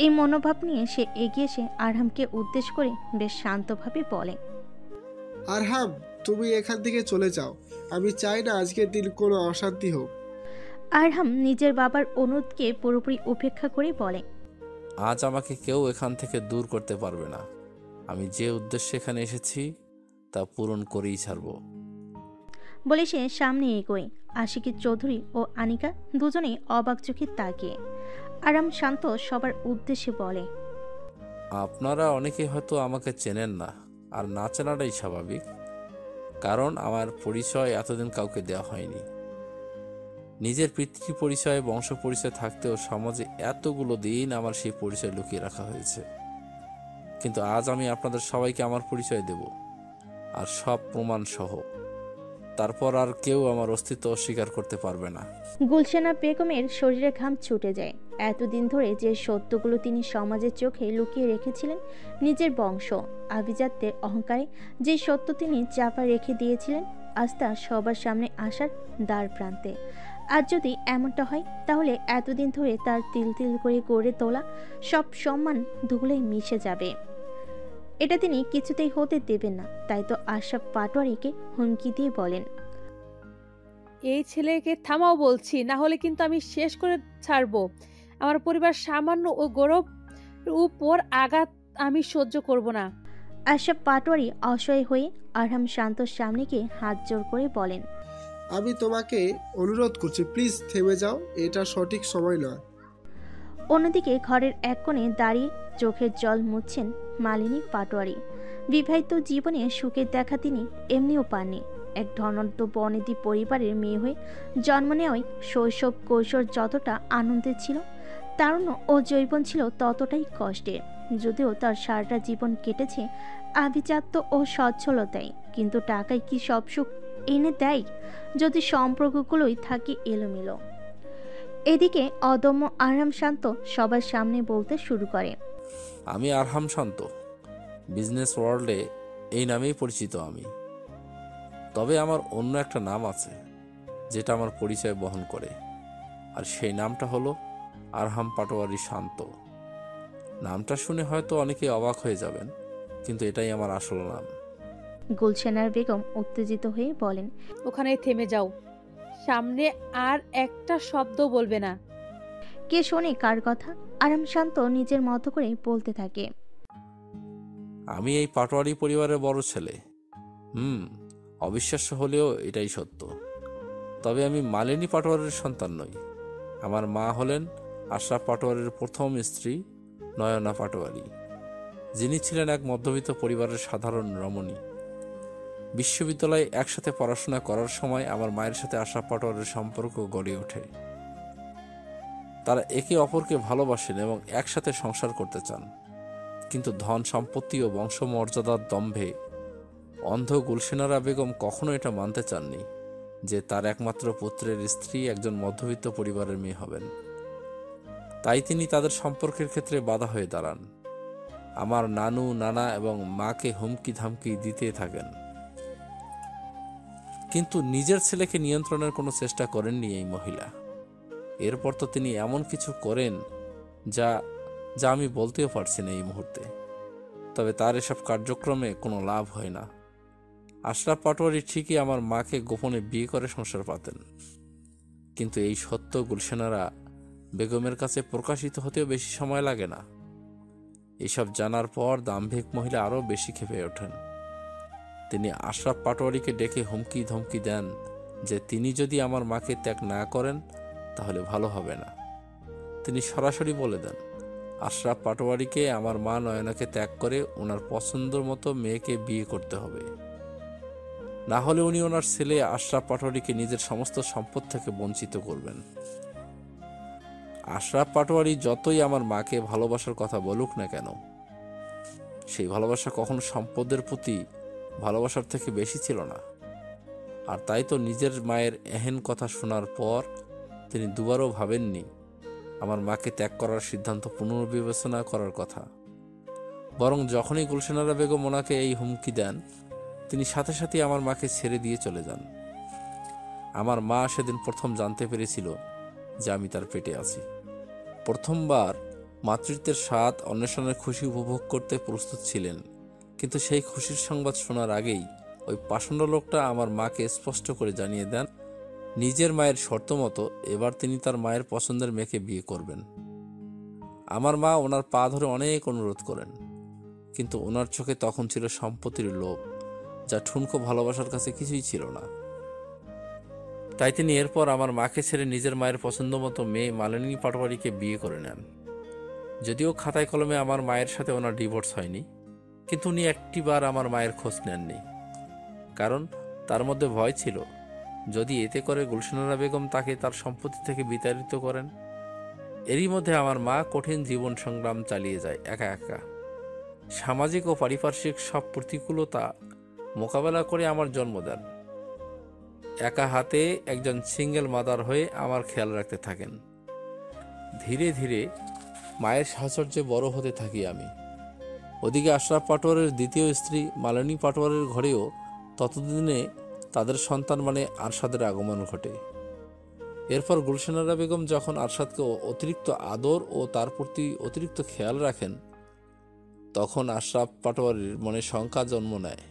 A: এই মনোভাব নিয়ে সে এগিয়ে এসে আরহামকে উদ্দেশ্য করে বেশ শান্তভাবে বলে,
F: আরহাম, তুমি এখান থেকে চলে যাও, আমি চাই না আজকের দিন কোনো অশান্তি হোক।
A: আরহাম নিজের বাবার অনুরোধকে পুরোপুরি উপেক্ষা করে বলে,
J: আজ আমাকে কেউ এখান থেকে দূর করতে পারবে না। আমি যে উদ্দেশ্যে এখানে এসেছি তা পূরণ করেই ছাড়ব।
A: বলে সে সামনে এগোয়। আশিকি চৌধুরী ও আনিকা দুজনেই অবাক চোখে তাকিয়ে। আরাম শান্ত সবার উদ্দেশ্যে বলে,
J: আপনারা অনেকেই হয়তো আমাকে চেনেন না, আর না চেনাটাই স্বাভাবিক, কারণ আমার পরিচয় এতদিন কাউকে দেওয়া হয়নি। নিজের পিতৃ পরিচয় বংশ পরিচয় থাকতেও সমাজে এতগুলো দিন আমার সেই পরিচয় লুকিয়ে রাখা হয়েছে। কিন্তু আজ আমি আপনাদের সবাইকে আমার পরিচয় দেব, আর সব প্রমাণ সহ। তারপর আর কেউ আমার অস্তিত্ব অস্বীকার করতে পারবে না।
A: গুলশানা বেগমের শরীরে ঘাম ছুটে যায়। এতদিন ধরে যে সত্যগুলো তিনি সমাজের চোখে লুকিয়ে রেখেছিলেন, নিজের বংশ আভিজাত্যের অহংকারে যে সত্য তিনি চাপা রেখে দিয়েছিলেন, আজ তা সবার সামনে আসার দ্বার প্রান্তে। আর যদি এমনটা হয় তাহলে এতদিন ধরে তার তিল তিল করে গড়ে তোলা সব সম্মান ধুলোয় মিশে যাবে। এটা তিনি কিছুতেই হতে দেবেন না। তাই তো আশরাফ পাটোয়ারিকে হুমকি দিয়ে বলেন,
G: এই ছেলেকে থামাও বলছি, না হলে কিন্তু আমি শেষ করে ছাড়বো। আমার পরিবার সামান্য ও গৌরব উপর আঘাত আমি সহ্য করব না।
A: আশরাফ পাটোয়ারি অসহায় হয়ে আরহাম শান্তর সামনে গিয়ে হাত জোর করে বলেন,
F: আমি তোমাকে অনুরোধ করছি, প্লিজ থেমে যাও, এটা সঠিক সময় নয়।
A: অন্যদিকে ঘরের এক কোণে দাঁড়িয়ে চোখের জল মুছছেন মালিনী পাটোয়ারি। বিবাহিত জীবনে সুখের দেখা তিনি এমনিও পাননি। এক ধনাঢ্য বনেদি পরিবারের মেয়ে হয়ে জন্ম নেওয়ায় শৈশব কৈশোর যতটা আনন্দের ছিল, তারুণ্য ও যৌবন ছিল ততটাই কষ্টের। যদিও তার সারাটা জীবন কেটেছে আভিজাত্য ও সচ্ছলতায়, কিন্তু টাকায় কি সব সুখ এনে দেয় যদি সম্পর্কগুলোই থাকে এলোমেলো। এদিকে অদম্য আরহাম শান্ত সবার সামনে বলতে শুরু করে,
J: আমি আরহাম শান্ত, বিজনেস ওয়ার্ল্ডে এই নামেই পরিচিত আমি। তবে আমার অন্য একটা নাম আছে যেটা আমার পরিচয় বহন করে, আর সেই নামটা হলো আরহাম পাটোয়ারি শান্ত। নামটা শুনে হয়তো অনেকে অবাক হয়ে যাবেন, কিন্তু এটাই আমার আসল নাম।
A: গুলশানার বেগম উত্তেজিত হয়ে বলেন,
G: ওখানে থেমে যাও, সামনে আর একটা শব্দ বলবে না।
A: কে শোনে কার কথা? আরাম শান্ত নিজের মতো করে বলতে থাকে।
J: আমি এই পাটোয়ারি পরিবারের বড় ছেলে। অবিশ্বাস্য হলেও এটাই সত্য। তবে আমি মালিনী পাটোয়ারির সন্তান নই। আমার মা হলেন আশরাফ পাটোয়ারির প্রথম স্ত্রী নয়না পাটোয়ারি, যিনি ছিলেন এক মধ্যবিত্ত পরিবারের সাধারণ রমণী। বিশ্ববিদ্যালয়ে একসাথে পড়াশোনা করার সময় আমার মায়ের সাথে আশরাফ পাটোয়ারির সম্পর্ক গড়ে ওঠে। তারা একে অপরকে ভালোবাসেন এবং একসাথে সংসার করতে চান, কিন্তু ধন সম্পত্তি ও বংশমর্যাদার দম্ভে অন্ধ গুলশানারা বেগম কখনো এটা মানতে চাননি যে তার একমাত্র পুত্রের স্ত্রী একজন মধ্যবিত্ত পরিবারের মেয়ে হবেন। তাই তিনি তাদের সম্পর্কের ক্ষেত্রে বাধা হয়ে দাঁড়ান। আমার নানু, নানা এবং মাকে হুমকি ধামকি দিতে থাকেন, কিন্তু নিজের ছেলেকে নিয়ন্ত্রণের কোনো চেষ্টা করেননি এই মহিলা। এরপর তো তিনি এমন কিছু করেন যা যা আমি বলতেও পারছি না এই মুহূর্তে। তবে তার এসব কার্যক্রমে কোনো লাভ হয় না। আশরাফ পাটোয়ারি ঠিকই আমার মাকে গোপনে বিয়ে করে সংসার পাতেন, কিন্তু এই সত্য গুলশানারা বেগমের কাছে প্রকাশিত হতেও বেশি সময় লাগে না। এসব জানার পর দাম্ভিক মহিলা আরও বেশি ক্ষেপে ওঠেন। তিনি আশরাফ পাটোয়ারিকে ডেকে হুমকি ধমকি দেন যে তিনি যদি আমার মাকে ত্যাগ না করেন তাহলে ভালো হবে না। তিনি সরাসরি বলে দেন আশরাফ পাটোয়ারিকে আমার মা নয়নাকে ত্যাগ করে ওনার পছন্দের মতো মেয়েকে বিয়ে করতে হবে, না হলে উনি ওনার ছেলে আশরাফ পাটোয়ারিকে নিজের সমস্ত সম্পদ থেকে বঞ্চিত করবেন। আশরাফ পাটোয়ারি যতই আমার মাকে ভালোবাসার কথা বলুক না কেন, সেই ভালোবাসা কখনো সম্পদের প্রতি ভালোবাসার থেকে বেশি ছিল না। আর তাই তো নিজের মায়ের এহেন কথা শোনার পর তিনি দুবারও ভাবেননি আমার মাকে ত্যাগ করার সিদ্ধান্ত পুনর্বিবেচনা করার কথা। বরং যখনই গুলশানারা বেগম ওনাকে এই হুমকি দেন, তিনি সাথে সাথে আমার মাকে ছেড়ে দিয়ে চলে যান। আমার মা সেদিন প্রথম জানতে পেরেছিল যে আমি তার পেটে আছি। প্রথমবার মাতৃত্বের স্বাদ অন্বেষণের খুশি উপভোগ করতে প্রস্তুত ছিলেন, কিন্তু সেই খুশির সংবাদ শোনার আগেই ওই পাষণ্ড লোকটা আমার মাকে স্পষ্ট করে জানিয়ে দেন নিজের মায়ের শর্ত মতো এবার তিনি তার মায়ের পছন্দের মেয়েকে বিয়ে করবেন। আমার মা ওনার পা ধরে অনেক অনুরোধ করেন, কিন্তু ওনার চোখে তখন ছিল সম্পত্তির লোভ, যা ঠুনকো ভালোবাসার কাছে কিছুই ছিল না। তাই তিনি এরপর আমার মাকে ছেড়ে নিজের মায়ের পছন্দ মতো মেয়ে মালিনী পাটোয়ারিকে বিয়ে করে নেন। যদিও খাতায় কলমে আমার মায়ের সাথে ওনার ডিভোর্স হয়নি, কিন্তু উনি একটিবার আমার মায়ের খোঁজ নেননি। কারণ তার মধ্যে ভয় ছিল যদি এতে করে গুলশানারা বেগম তাকে তার সম্পত্তি থেকে বিতাড়িত করেন। এরই মধ্যে আমার মা কঠিন জীবন সংগ্রাম চালিয়ে যায় একা একা। সামাজিক ও পারিপার্শ্বিক সব প্রতিকূলতা মোকাবেলা করে আমার জন্ম দেন। একা হাতে একজন সিঙ্গেল মাদার হয়ে আমার খেয়াল রাখতে থাকেন। ধীরে ধীরে মায়ের সাহচর্যে বড় হতে থাকি আমি। ওদিকে আশরাফ পাটোয়ারের দ্বিতীয় স্ত্রী মালিনী পাটোয়ারের ঘরেও ততদিনে তাদের সন্তান মানে আরশাদের আগমন ঘটে। এরপর গুলশানারা বেগম যখন আরশাদকে অতিরিক্ত আদর ও তার প্রতি অতিরিক্ত খেয়াল রাখেন, তখন আশরাফ পাটোয়ারির মনে শঙ্কা জন্ম নেয়।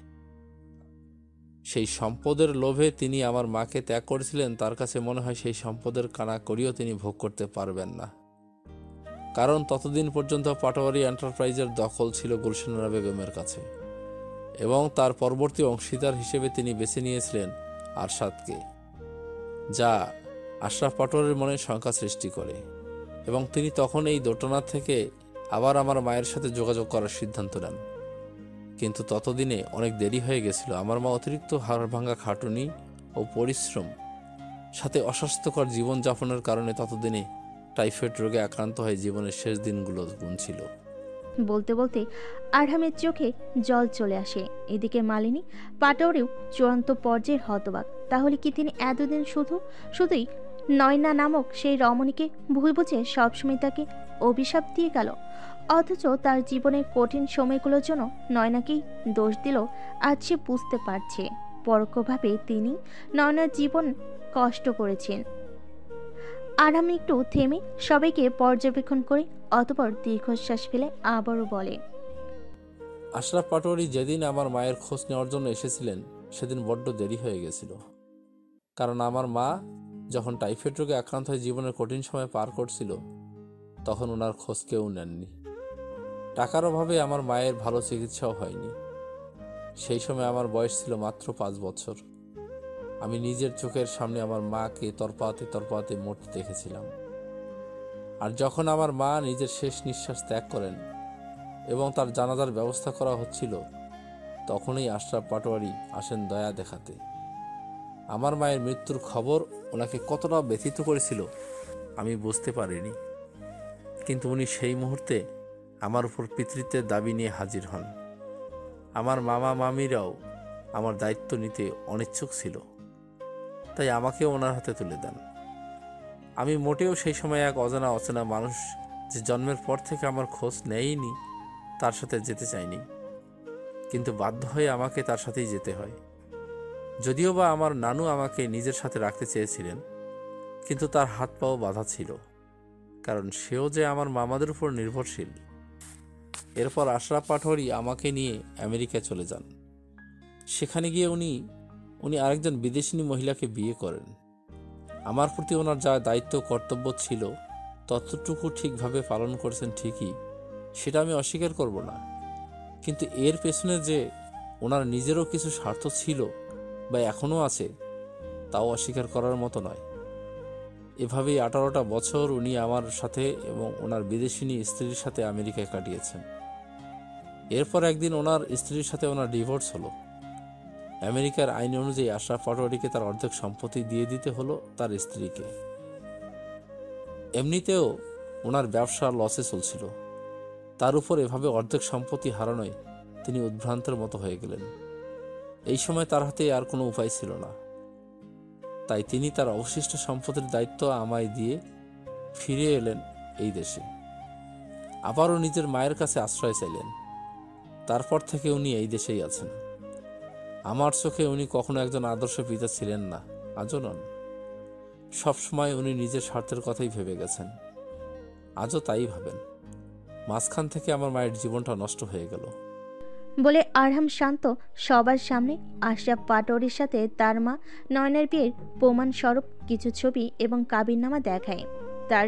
J: সেই সম্পদের লোভে তিনি আমার মাকে ত্যাগ করেছিলেন, তার কাছে মনে হয় সেই সম্পদের কানা করিও তিনি ভোগ করতে পারবেন না। কারণ ততদিন পর্যন্ত পাটোয়ারি এন্টারপ্রাইজের দখল ছিল গুলশানারা বেগমের কাছে, এবং তার পরবর্তী অংশীদার হিসেবে তিনি বেছে নিয়েছিলেন আরশাদকে, যা আশরাফ পাটোয়ারির মনে শঙ্কা সৃষ্টি করে। এবং তিনি তখন এই দোটানা থেকে আবার আমার মায়ের সাথে যোগাযোগ করার সিদ্ধান্ত নেন। কিন্তু ততদিনে অনেক দেরি হয়ে গেছিল। আমার মা অতিরিক্ত হাড় ভাঙা খাটুনি ও পরিশ্রম সাথে অস্বাস্থ্যকর জীবনযাপনের কারণে ততদিনে টাইফয়েড রোগে আক্রান্ত হয়ে জীবনের শেষ দিনগুলো গুনছিল।
A: বলতে বলতে আরহামের চোখে জল চলে আসে। এদিকে মালিনী পাটোয়ারিও চূড়ান্ত পর্যায়ের হতবাক। তাহলে কি তিনি এতদিন শুধুই নয়না নামক সেই রমণীকে ভুল বুঝে সবসময় তাকে অভিশাপ দিয়ে গেল? অথচ তার জীবনের কঠিন সময়গুলোর জন্য নয়নাকেই দোষ দিল। আজ সে বুঝতে পারছে পরোক্ষভাবে তিনি নয়নার জীবন কষ্ট করেছেন। আরহাম একটু থেমে সবাইকে পর্যবেক্ষণ করে অতঃপর দীর্ঘশ্বাস ফেলে আবারও বলে,
J: আশরাফ পাটোয়ারি যেদিন আমার মায়ের খোঁজ নেওয়ার জন্য এসেছিলেন সেদিন বড্ড দেরি হয়ে গেছিল। কারণ আমার মা যখন টাইফয়েড রোগে আক্রান্ত হয়ে জীবনের কঠিন সময় পার করছিল, তখন ওনার খোঁজ কেউ নেননি। টাকার অভাবে আমার মায়ের ভালো চিকিৎসাও হয়নি। সেই সময় আমার বয়স ছিল মাত্র 5 বছর। আমি নিজের চোখের সামনে আমার মাকে তরপাতে মরতে দেখেছিলাম। আর যখন আমার মা নিজের শেষ নিঃশ্বাস ত্যাগ করেন এবং তার জানাজার ব্যবস্থা করা হচ্ছিল, তখনই আশরাফ পাটোয়ারি আসেন দয়া দেখাতে। আমার মায়ের মৃত্যুর খবর ওনাকে কতটা ব্যথিত করেছিল আমি বুঝতে পারিনি, কিন্তু উনি সেই মুহূর্তে আমার উপর পিতৃত্বের দাবি নিয়ে হাজির হন। আমার মামা মামিরাও আমার দায়িত্ব নিতে অনিচ্ছুক ছিল, তাই আমাকেও ওনার হাতে তুলে দেন। আমি মোটেও সেই সময় এক অচেনা মানুষ যে জন্মের পর থেকে আমার খোঁজ নেয়নি তার সাথে যেতে চাইনি, কিন্তু বাধ্য হয়ে আমাকে তার সাথেই যেতে হয়। যদিও বা আমার নানু আমাকে নিজের সাথে রাখতে চেয়েছিলেন, কিন্তু তার হাত পাও বাঁধা ছিল, কারণ সেও যে আমার মামাদের উপর নির্ভরশীল। এরপর আশরাফ পাটোয়ারি আমাকে নিয়ে আমেরিকায় চলে যান। সেখানে গিয়ে উনি আরেকজন বিদেশিনী মহিলাকে বিয়ে করেন। আমার প্রতি ওনার যা দায়িত্ব কর্তব্য ছিল ততটুকু ঠিকভাবে পালন করেছেন ঠিকই, সেটা আমি অস্বীকার করব না, কিন্তু এর পেছনে যে ওনার নিজেরও কিছু স্বার্থ ছিল বা এখনও আছে তাও অস্বীকার করার মতো নয়। এভাবেই 18টা বছর উনি আমার সাথে এবং ওনার বিদেশিনী স্ত্রীর সাথে আমেরিকায় কাটিয়েছেন। এরপর একদিন ওনার স্ত্রীর সাথে ওনার ডিভোর্স হলো। আমেরিকার আইন অনুযায়ী আশরাফ পাটোয়ারিকে তার অর্ধেক সম্পত্তি দিয়ে দিতে হলো তার স্ত্রীকে। এমনিতেও ওনার ব্যবসা লসে চলছিল, তার উপর এভাবে অর্ধেক সম্পত্তি হারানোয় তিনি উদ্ভ্রান্তের মতো হয়ে গেলেন। এই সময় তার হাতে আর কোনো উপায় ছিল না, তাই তিনি তার অবশিষ্ট সম্পত্তির দায়িত্ব আমায় দিয়ে ফিরে এলেন এই দেশে। আবারও নিজের মায়ের কাছে আশ্রয় চাইলেন। তারপর থেকে উনি এই দেশেই আছেন। আমার চোখে উনি কখনো একজন আদর্শ পিতা ছিলেন না, আজও নন। সবসময় উনি নিজের স্বার্থের কথাই ভেবে গেছেন, আজও তাই ভাবেন। মাঝখান থেকে আমার মায়ের জীবনটা নষ্ট হয়ে গেল
A: বলে আরহাম শান্ত সবার সামনে আশরাফ পাটোয়ারির সাথে তার মা নয়নের বিয়ের প্রমাণস্বরূপ কিছু ছবি এবং কাবিননামা দেখায়, তার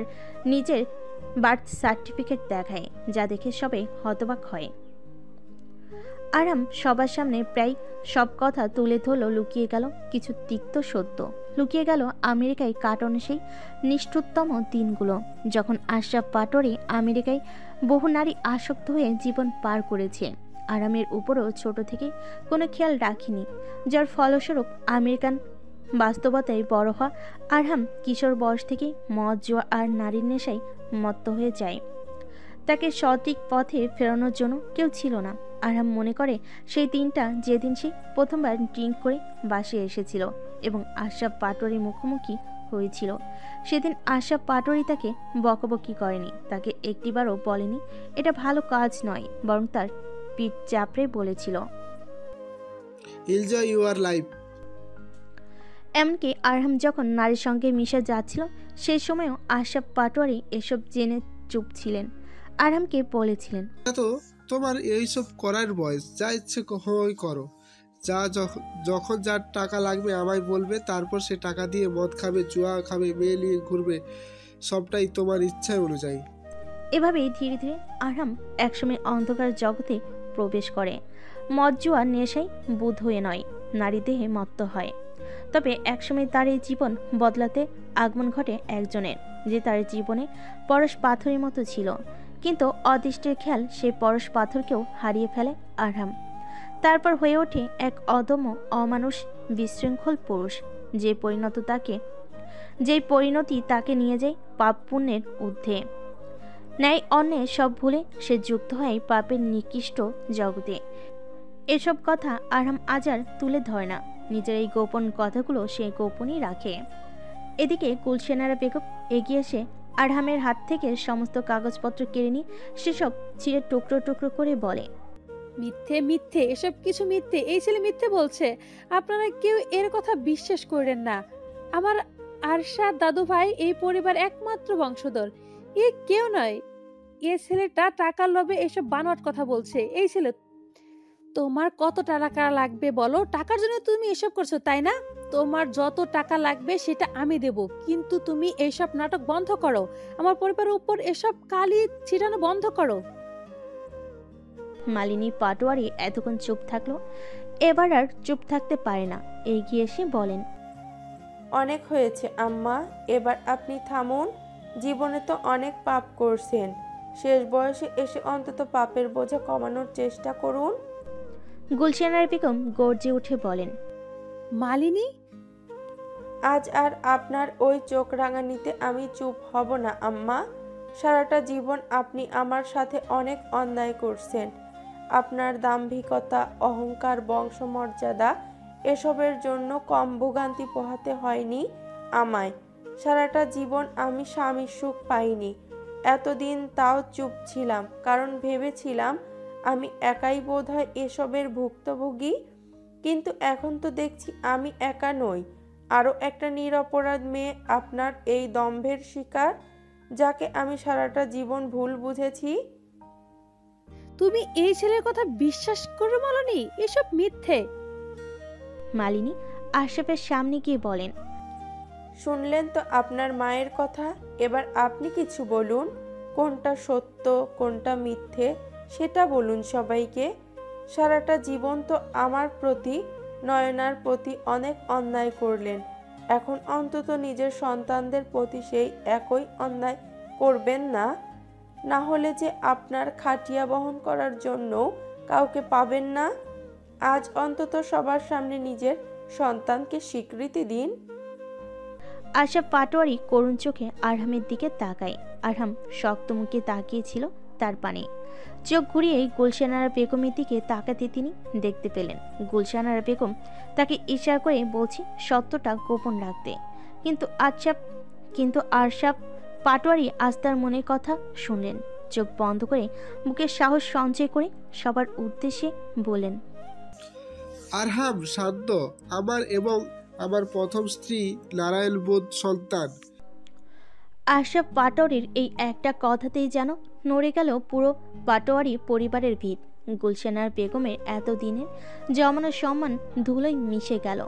A: নিজের বার্থ সার্টিফিকেট দেখায়, যা দেখে সবাই হতবাক হয়। আরহাম সবার সামনে প্রায় সব কথা তুলে ধরল। লুকিয়ে গেল কিছু তিক্ত সত্য, লুকিয়ে গেল আমেরিকায় কাটানো সেই নিষ্ঠুরতম দিনগুলো, যখন আশরাফ পাটোয়ারি আমেরিকায় বহু নারী আসক্ত হয়ে জীবন পার করেছে। আরামের উপরও ছোট থেকে কোনো খেয়াল রাখিনি, যার ফলস্বরূপ আমেরিকান বাস্তবতায় বড় হওয়া আরহাম কিশোর বয়স থেকে মদ জুয়া আর নারীর নেশায় মত্ত হয়ে যায়। তাকে সঠিক পথে ফেরানোর জন্য কেউ ছিল না। আরহাম মনে করে সেই দিনটা যেদিন সে প্রথমবার ড্রিঙ্ক করে বাসে এসেছিল এবং আশরাফ পাটোয়ারির মুখোমুখি হয়েছিল। সেদিন আশরাফ পাটোয়ারি তাকে বকাবকি করেনি, তাকে একটিবারও বলেনি এটা ভালো কাজ নয়, বরং তার পিঠ চাপড়ে বলেছিল
F: এনজয় ইউর লাইফ।
A: এমনকি আরহাম যখন নারীর সঙ্গে মিশে যাচ্ছিল সেই সময়ও আশরাফ পাটোয়ারি এসব জেনে চুপ ছিলেন। আরহামকে বলেছিলেন,
F: তো তোমার এইসব করার বয়স, যা ইচ্ছে করো, যা যখন যার টাকা লাগবে আমায় বলবে, তারপর সে টাকা দিয়ে মদ খাবে, জুয়া খাবে, মেয়ে নিয়ে ঘুরবে, সবটাই তোমার ইচ্ছা অনুযায়ী।
A: এভাবেই ধীরে ধীরে আরহাম একসময় অন্ধকার জগতে প্রবেশ করে। মদ জুয়া নেশায় বুধ হয়ে নয়, নারী দেহে মত্ত হয়। তবে একসময় তার এই জীবন বদলাতে আগমন ঘটে একজনের, যে তার জীবনে পরশ পাথরের মতো ছিল, কিন্তু অদৃষ্টের খেয়াল সেই পরশ পাথরকেও হারিয়ে ফেলে আরহাম। তারপর হয়ে ওঠে এক অদম্য অমানুষ বিশৃঙ্খল পুরুষ, যে পরিণতি তাকে নিয়ে যায় পাপ পুণ্যের ঊর্ধ্বে। ন্যায় অন্যায় সব ভুলে সে যুক্ত হয় পাপের নিকৃষ্ট জগতে। এসব কথা আরহাম আজ আর তুলে ধরে না, নিজের এই গোপন কথাগুলো সে গোপনই রাখে। এদিকে গুলশেনারা বেগম এগিয়ে এসে আরহামের হাত থেকে সমস্ত কাগজপত্র কেড়ে নিয়ে সেসব ছিঁড়ে টুকরো টুকরো করে বলে,
G: মিথ্যে মিথ্যে, এসব কিছু মিথ্যে, এই ছেলে মিথ্যে বলছে। আপনারা কেউ এর কথা বিশ্বাস করেন না। আমার আরশাদ দাদু ভাই এই পরিবার একমাত্র বংশধর, এ কেউ নয়। এ ছেলেটা টাকার লোভে এসব বানোয়াট কথা বলছে। এই ছেলে, তোমার কত টাকা লাগবে বলো? টাকার জন্য তুমি এসব করছো, তাই না? তোমার যত টাকা লাগবে সেটা আমি দেব, কিন্তু তুমি এইসব নাটক বন্ধ করো। আমার পরিবারের উপর এসব কালি ছিটানো বন্ধ করো।
A: মালিনী পাটোয়ারি এতক্ষণ চুপ থাকলো, এবার আর চুপ থাকতে পারে না, এগিয়ে এসে বলেন,
B: অনেক হয়েছে আম্মা, এবার আপনি থামুন। জীবনে তো অনেক পাপ করছেন, শেষ বয়সে এসে অন্তত পাপের বোঝা কমানোর চেষ্টা করুন।
A: গুলশানার বেগম গর্জে উঠে বলেন,
G: মালিনী,
B: আজ আর আপনার ওই চোখ রাঙানিতে আমি চুপ হব না আম্মা। সারাটা জীবন আপনি আমার সাথে অনেক অন্যায় করছেন। আপনার দাম্ভিকতা, অহংকার, বংশমর্যাদা এসবের জন্য কম ভোগান্তি পোহাতে হয়নি আমায়। সারাটা জীবন আমি স্বামীর সুখ পাইনি। এতদিন তাও চুপ ছিলাম, কারণ ভেবেছিলাম আমি একাই বোধহয় এসবের ভুক্তভোগী। কিন্তু এখন তো দেখছি আমি একা নই, আরও একটা নিরপরাধ মেয়ে আপনার এই দম্ভের শিকার, যাকে আমি সারাটা জীবন ভুল বুঝেছি।
G: তুমি এই ছেলের কথা বিশ্বাস করো মালিনী? এসব মিথ্যে।
A: মালিনী আশরাফের সামনে গিয়ে বলেন,
B: শুনলেন তো আপনার মায়ের কথা, এবার আপনি কিছু বলুন। কোনটা সত্য কোনটা মিথ্যে সেটা বলুন সবাইকে। সারাটা জীবন তো আমার প্রতি, নয়নার প্রতি অনেক অন্যায় করলেন, এখন অন্তত নিজের সন্তানদের প্রতি সেই একই অন্যায় করবেন না? না হলে যে আপনার খাটিয়া বহন করার জন্য কাউকে পাবেন না। আজ অন্তত সবার সামনে নিজের সন্তানকে স্বীকৃতি দিন।
A: আশরাফ পাটোয়ারি করুণ চোখে আরহামের দিকে তাকায়। আরহাম শক্ত মুখে তাকিয়েছিল তার পানে। চোখ ঘুরিয়ে গুলশানারা বেগমের দিকে তাকাতে তিনি দেখতে পেলেন গুলশানারা বেগম তাকে ইশারা করে বলছে সত্যটা গোপন রাখতে। কিন্তু আশরাফ পাটোয়ারি আজ তার মনের কথা শুনলেন। চোখ বন্ধ করে মুখে সাহস সঞ্চয় করে সবার উদ্দেশ্যে বলেন,
F: আরহাম শান্ত, আমার এবং আমার প্রথম স্ত্রী নারায়ণ বোধ সন্তান।
A: আশরাফ পাটোয়ারির এই একটা কথাতেই যেন নড়ে গেল পুরো পাটোয়ারি পরিবারের ভিত। গুলশানার বেগমের এতদিনের জমানো সম্মান ধুলোয় মিশে গেল।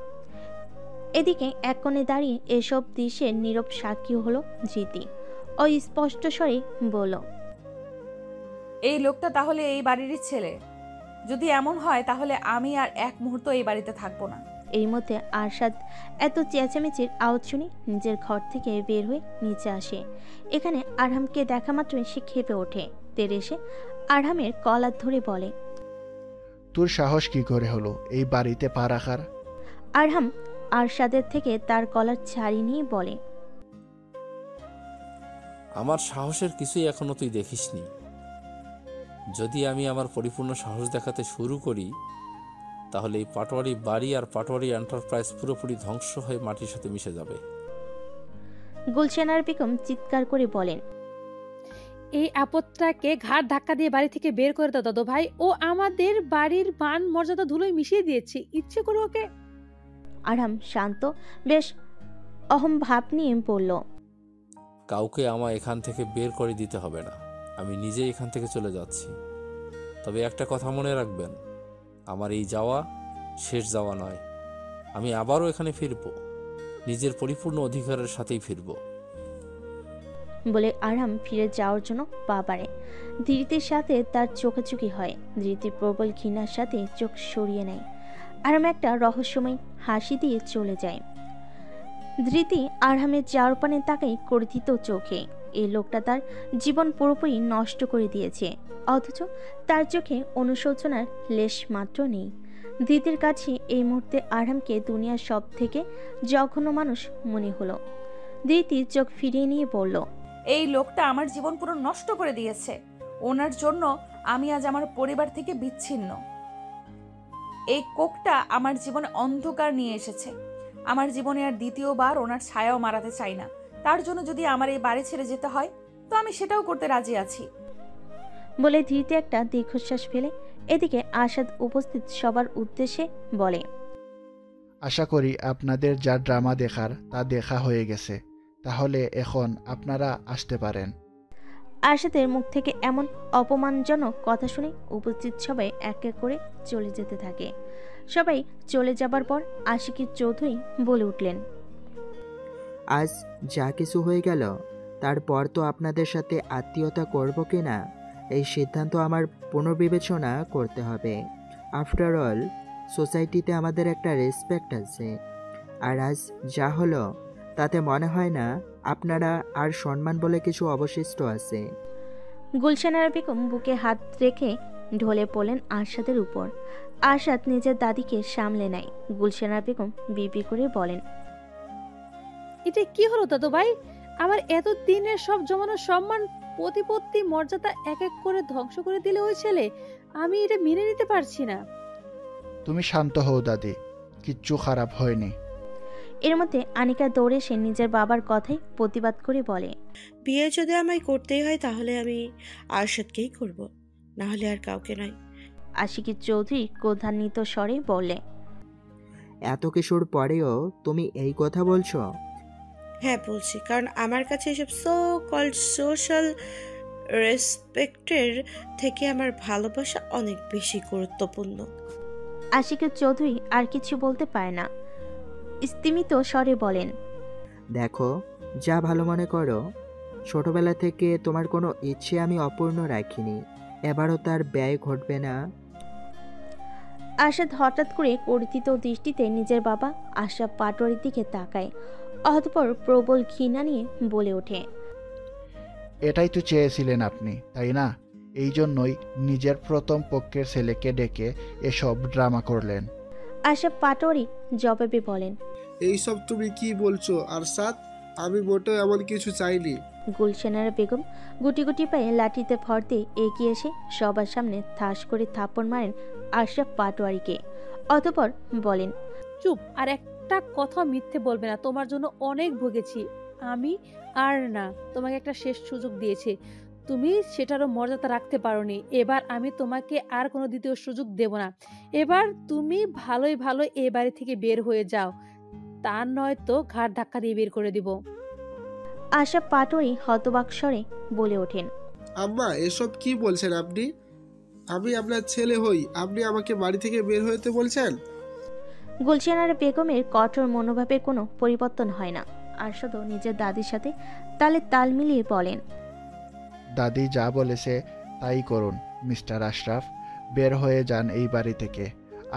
A: এদিকে এক কোণে দাঁড়িয়ে এসব দৃশ্যের নীরব সাক্ষী হলো ধৃতি। ওই স্পষ্ট স্বরে বলল,
C: এই লোকটা তাহলে এই বাড়িরই ছেলে? যদি এমন হয় তাহলে আমি আর এক মুহূর্ত এই বাড়িতে থাকবো না।
A: এই মধ্যে আরশাদ এত চেঁচামেচির আওয়াজ শুনে নিজের ঘর থেকে বের হয়ে নিচে আসে। এখানে আরহামকে দেখা মাত্রই সে ক্ষেপে ওঠে। তেরে এসে আরহামের কলার ধরে বলে,
D: তোর সাহস কি করে হলো এই বাড়িতে পা রাখার?
A: আরহাম আরশাদের থেকে তার কলার ছাড়িয়ে নিয়ে বলে,
J: আমার সাহসের কিছুই এখনো তুই দেখিসনি। যদি আমি আমার পরিপূর্ণ সাহস দেখাতে শুরু করি তাহলে এই পাটোয়ারি বাড়ি আর পাটোয়ারি এন্টারপ্রাইজ পুরোপুরি ধ্বংস হয়ে মাটির সাথে মিশে যাবে।
A: গুলশানার বেগম চিৎকার করে বলেন,
G: এই আপদটাকে ঘাড় ধাক্কা দিয়ে বাড়ি থেকে বের করে দাও দাদু ভাই। ও আমাদের বাড়ির মান মর্যাদা ধুলোয় মিশিয়ে দিয়েছে, ইচ্ছে করে ওকে।
A: আরহাম শান্ত, বেশ অহম ভাব নিয়ে বলল,
J: কাউকে আমায় এখান থেকে বের করে দিতে হবে না, আমি নিজেই এখান থেকে চলে যাচ্ছি। তবে একটা কথা মনে রাখবেন, আমার এই যাওয়া শেষ যাওয়া নয়। আমি আবারও এখানে ফিরব, নিজের পরিপূর্ণ অধিকারের সাথেই ফিরব।
A: বলে আরহাম ফিরে যাওয়ার জন্য পা বাড়ে। ধৃতির সাথে তার চোখাচোখি হয়। ধৃতি প্রবল ঘৃণার সাথে চোখ সরিয়ে নেয়। আরহাম একটা রহস্যময় হাসি দিয়ে চলে যায়। ধৃতি আরহামের যাওয়ার পানে তাকাই ক্রোধিত চোখে। এই লোকটা তার জীবন পুরোপুরি নষ্ট করে দিয়েছে, অথচ তার চোখে অনুশোচনার লেশ মাত্র নেই। ধৃতির কাছে এই মুহূর্তে আরহামকে দুনিয়ার সব থেকে জঘন্য মানুষ মনে হলো। ধৃতি চোখ ফিরিয়ে নিয়ে বলল,
C: এই লোকটা আমার জীবন পুরো নষ্ট করে দিয়েছে। ওনার জন্য আমি আজ আমার পরিবার থেকে বিচ্ছিন্ন। এই কোকটা আমার জীবনে অন্ধকার নিয়ে এসেছে। আমার জীবনে আর দ্বিতীয়বার ওনার ছায়াও মারাতে চাই না। তার জন্য যদি আমার এই বাড়ি ছেড়ে যেতে হয় তো আমি সেটাও করতে রাজি আছি।
A: বলে ধৃতি একটা দীর্ঘশ্বাস ফেলে এদিকে আসাদ উপস্থিত সবার উদ্দেশ্যে বলে,
D: আশা করি আপনাদের যা ড্রামা দেখার তা দেখা হয়ে গেছে, তাহলে এখন আপনারা আসতে পারেন।
A: আসাদের মুখ থেকে এমন অপমানজনক কথা শুনে উপস্থিত সবাই এক এক করে চলে যেতে থাকে। সবাই চলে যাবার পর আশিকুর চৌধুরী বলে উঠলেন,
H: আজ যা কিছু হয়ে গেল তারপর তো আপনাদের সাথে আত্মীয়তা করব কি না এই সিদ্ধান্ত আমার পুনর্বিবেচনা করতে হবে। আফটার অল সোসাইটিতে আমাদের একটা রেসপেক্ট আছে, আর আজ যা হলো তাতে মনে হয় না আপনারা আর সম্মান বলে কিছু অবশিষ্ট আছে।
A: গুলশানারা বেগম বুকে হাত রেখে ঢলে পড়লেন আরশাদের উপর। আরশাদ নিজের দাদিকে সামলে নেয়। গুলশানারা বেগম বিপি করে বলেন,
G: এটা কি হলো দাদু ভাই? আমার এত দিনের সব জমানো সম্মান, প্রতিপত্তি, মর্যাদা এক এক করে ধ্বংস করে দিলে ওই ছেলে। আমি এটা মেনে নিতে পারছি না।
D: তুমি শান্ত হও দাদি, কিচ্ছু খারাপ হয়নি।
A: এর মধ্যে আনিকা দৌড়ে এসে নিজের বাবার কথায় প্রতিবাদ করে বলে,
I: বিয়ে যদি আমায় করতেই হয় তাহলে আমি আরশাদকেই করব, না হলে আর কাউকে নয়।
A: আশিকুর চৌধুরী ক্রোধান্বিত স্বরে বললে,
H: এত কিছুর পরেও তুমি এই কথা বলছো?
I: হ্যাঁ বলছি, কারণ আমার কাছে এসব সো কল্ড সোশ্যাল রেসপেক্টের থেকে আমার ভালোবাসা অনেক বেশি গুরুত্বপূর্ণ।
A: আশিকুর চৌধুরী আর কিছু বলতে পারে না, স্তিমিত স্বরে বলেন,
H: দেখো, যা ভালো মনে করো। ছোটবেলা থেকে তোমার কোনো ইচ্ছে আমি অপূর্ণ রাখিনি, এবারও তার ব্যয় ঘটবে না।
A: আশাদ হঠাৎ করে কর্তিত দৃষ্টিতে নিজের বাবা আশরাফ পাটোয়ারির দিকে তাকায়। অতঃপর প্রবল ঘৃণা নিয়ে বলে ওঠে,
D: এটাই তো চেয়েছিলেন আপনি, তাই না? এই জন্যই নিজের প্রথম পক্ষের ছেলেকে ডেকে এসব ড্রামা করলেন।
A: আশরাফ পাটোয়ারি জবাবে বলেন,
F: এইসব তুমি কি বলছো আরশাদ? আমি মোটেও এমন কিছু চাইনি।
A: গুলশানারা বেগম গুটি গুটি পায়ে লাঠিতে ভর দিয়ে এগিয়ে এসে সবার সামনে ঠাস করে থাপ্পড় মারেন আশরাফ পাটোয়ারিকে। অতঃপর বলেন,
G: চুপ, আর একটা কথা মিথ্যে বলবে না। তোমার জন্য অনেক ভুগেছি আমি, আর না, তোমাকে একটা শেষ সুযোগ দিয়েছি, তুমি সেটারও মর্যাদা রাখতে পারোনি। এবার আমি তোমাকে আর কোনো দ্বিতীয় সুযোগ দেব না। এবার তুমি ভালোই ভালো এ বাড়ি থেকে বের হয়ে যাও, তা নয় তো ঘাট ধাক্কা দিয়ে বের করে দিব।
A: আশরাফ পাটোয়ারি হতবাক স্বরে বলে ওঠেন,
F: আম্মা, এসব কি বলছেন আপনি? আমি আপনার ছেলে হই, আপনি আমাকে বাড়ি থেকে বের হতে বলছেন?
A: গুলশানারা বেগমের কঠোর মনোভাবের কোনো পরিবর্তন হয় না। আরশাদও নিজের দাদির সাথে তালে তাল মিলিয়ে বলেন,
D: দাদি যা বলেছে তাই করুন মিস্টার আশরাফ, বের হয়ে যান এই বাড়ি থেকে।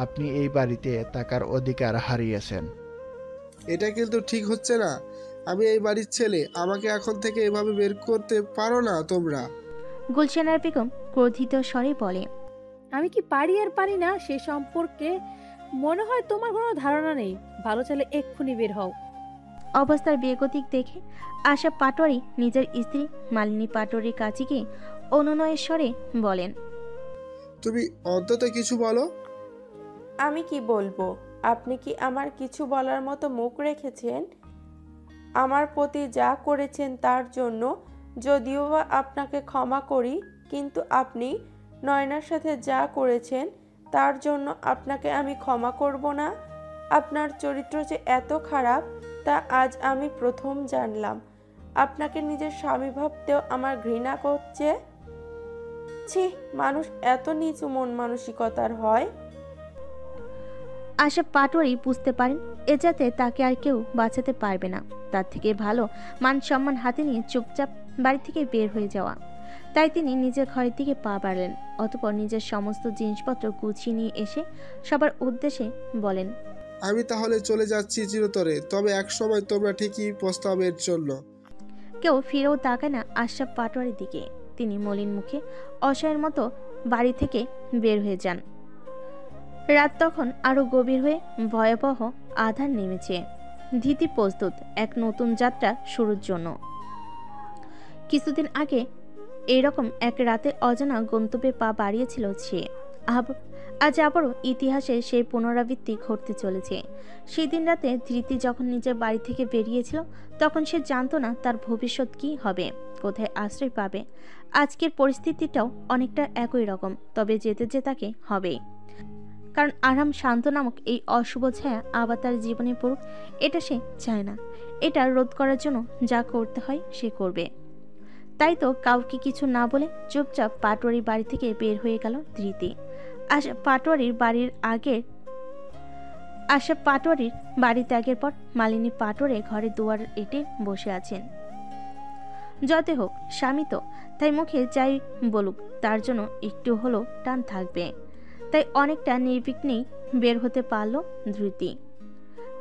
D: আপনি এই বাড়িতে থাকার অধিকার হারিয়েছেন।
F: এটা কিন্তু ঠিক হচ্ছে না। আমি এই বাড়ির ছেলে, আমাকে এখন থেকে এভাবে বের করতে পারো না তোমরা।
A: গুলশানার বেগম ক্রোধিত স্বরে বলে,
G: আমি কি পারি আর পারি না সে সম্পর্কে মনে হয় তোমার কোনো ধারণা নেই। ভালো ছেলে এক্ষুনি বের হও।
A: অবস্থার বেগতিক দেখে আশরাফ পাটোয়ারি নিজের স্ত্রী মালিনী পাটোয়ারির কাছে গিয়ে অনুনয়ের স্বরে বলেন,
F: তুমি অন্তত কিছু বলো।
B: আমি কি বলবো? আপনি কি আমার কিছু বলার মতো মুখ রেখেছেন? আমার প্রতি যা করেছেন তার জন্য যদিও বা আপনাকে ক্ষমা করি, কিন্তু আপনি নয়নার সাথে যা করেছেন তার জন্য আপনাকে আমি ক্ষমা করব না। আপনার চরিত্র যে এত খারাপ তা আজ আমি প্রথম জানলাম। আপনাকে নিজের স্বামী ভাবতেও আমার ঘৃণা করছে। ছি, মানুষ এত নিচু মন মানসিকতার হয়?
A: আশরাফ পাটোয়ারি বুঝতে পারেন এ যাতে তাকে আর কেউ বাঁচাতে পারবে না, তার থেকে ভালো মান সম্মান হাতে নিয়ে চুপচাপ বাড়ি থেকে বের হয়ে যাওয়া। তাই তিনি নিজের ঘরের দিকে পা বাড়লেন। অতঃপর নিজের সমস্ত জিনিসপত্র গুছিয়ে নিয়ে এসে সবার উদ্দেশ্যে বলেন,
F: আমি তাহলে চলে যাচ্ছি চিরতরে, তবে এক সময় তোমরা ঠিকই প্রস্তাবের জন্য।
A: কেউ ফিরেও তাকায় না আশরাফ পাটোয়ারির দিকে। তিনি মলিন মুখে অসহায়ের মতো বাড়ি থেকে বের হয়ে যান। রাত তখন আরো গভীর হয়ে ভয়াবহ আঁধার নেমেছে। ধীতি প্রস্তুত এক নতুন যাত্রা শুরুর জন্য। কিছুদিন আগে এইরকম এক রাতে অজানা গন্তব্যে পা বাড়িয়েছিল সে। আজ আবারও ইতিহাসে সেই পুনরাবৃত্তি ঘটতে চলেছে। সেই দিন রাতে ধৃতি যখন নিজের বাড়ি থেকে বেরিয়েছিল তখন সে জানতো না তার ভবিষ্যৎ কি হবে, কোথায় আশ্রয় পাবে। আজকের পরিস্থিতিটাও অনেকটা একই রকম, তবে যেতে যে তাকে হবেই। কারণ আরাম শান্ত নামক এই অশুভ ছায়া আবার তার জীবনে পড়ুক এটা সে চায় না। এটা রোধ করার জন্য যা করতে হয় সে করবে। তাই তো কাউকে কিছু না বলে চুপচাপ পাটোয়ারির বাড়ি থেকে বের হয়ে গেল ধৃতি। আজ পাটোয়ারির বাড়ির আগের আশা পাটোয়ারির বাড়ি ত্যাগের পর মালিনী পাটোয়ারে ঘরে দুয়ার এঁটে বসে আছেন। যতই হোক স্বামী তো, তাই মুখে যাই বলুক তার জন্য একটু হলো টান থাকবে। তাই অনেকটা নির্বিঘ্নেই বের হতে পারল ধৃতি,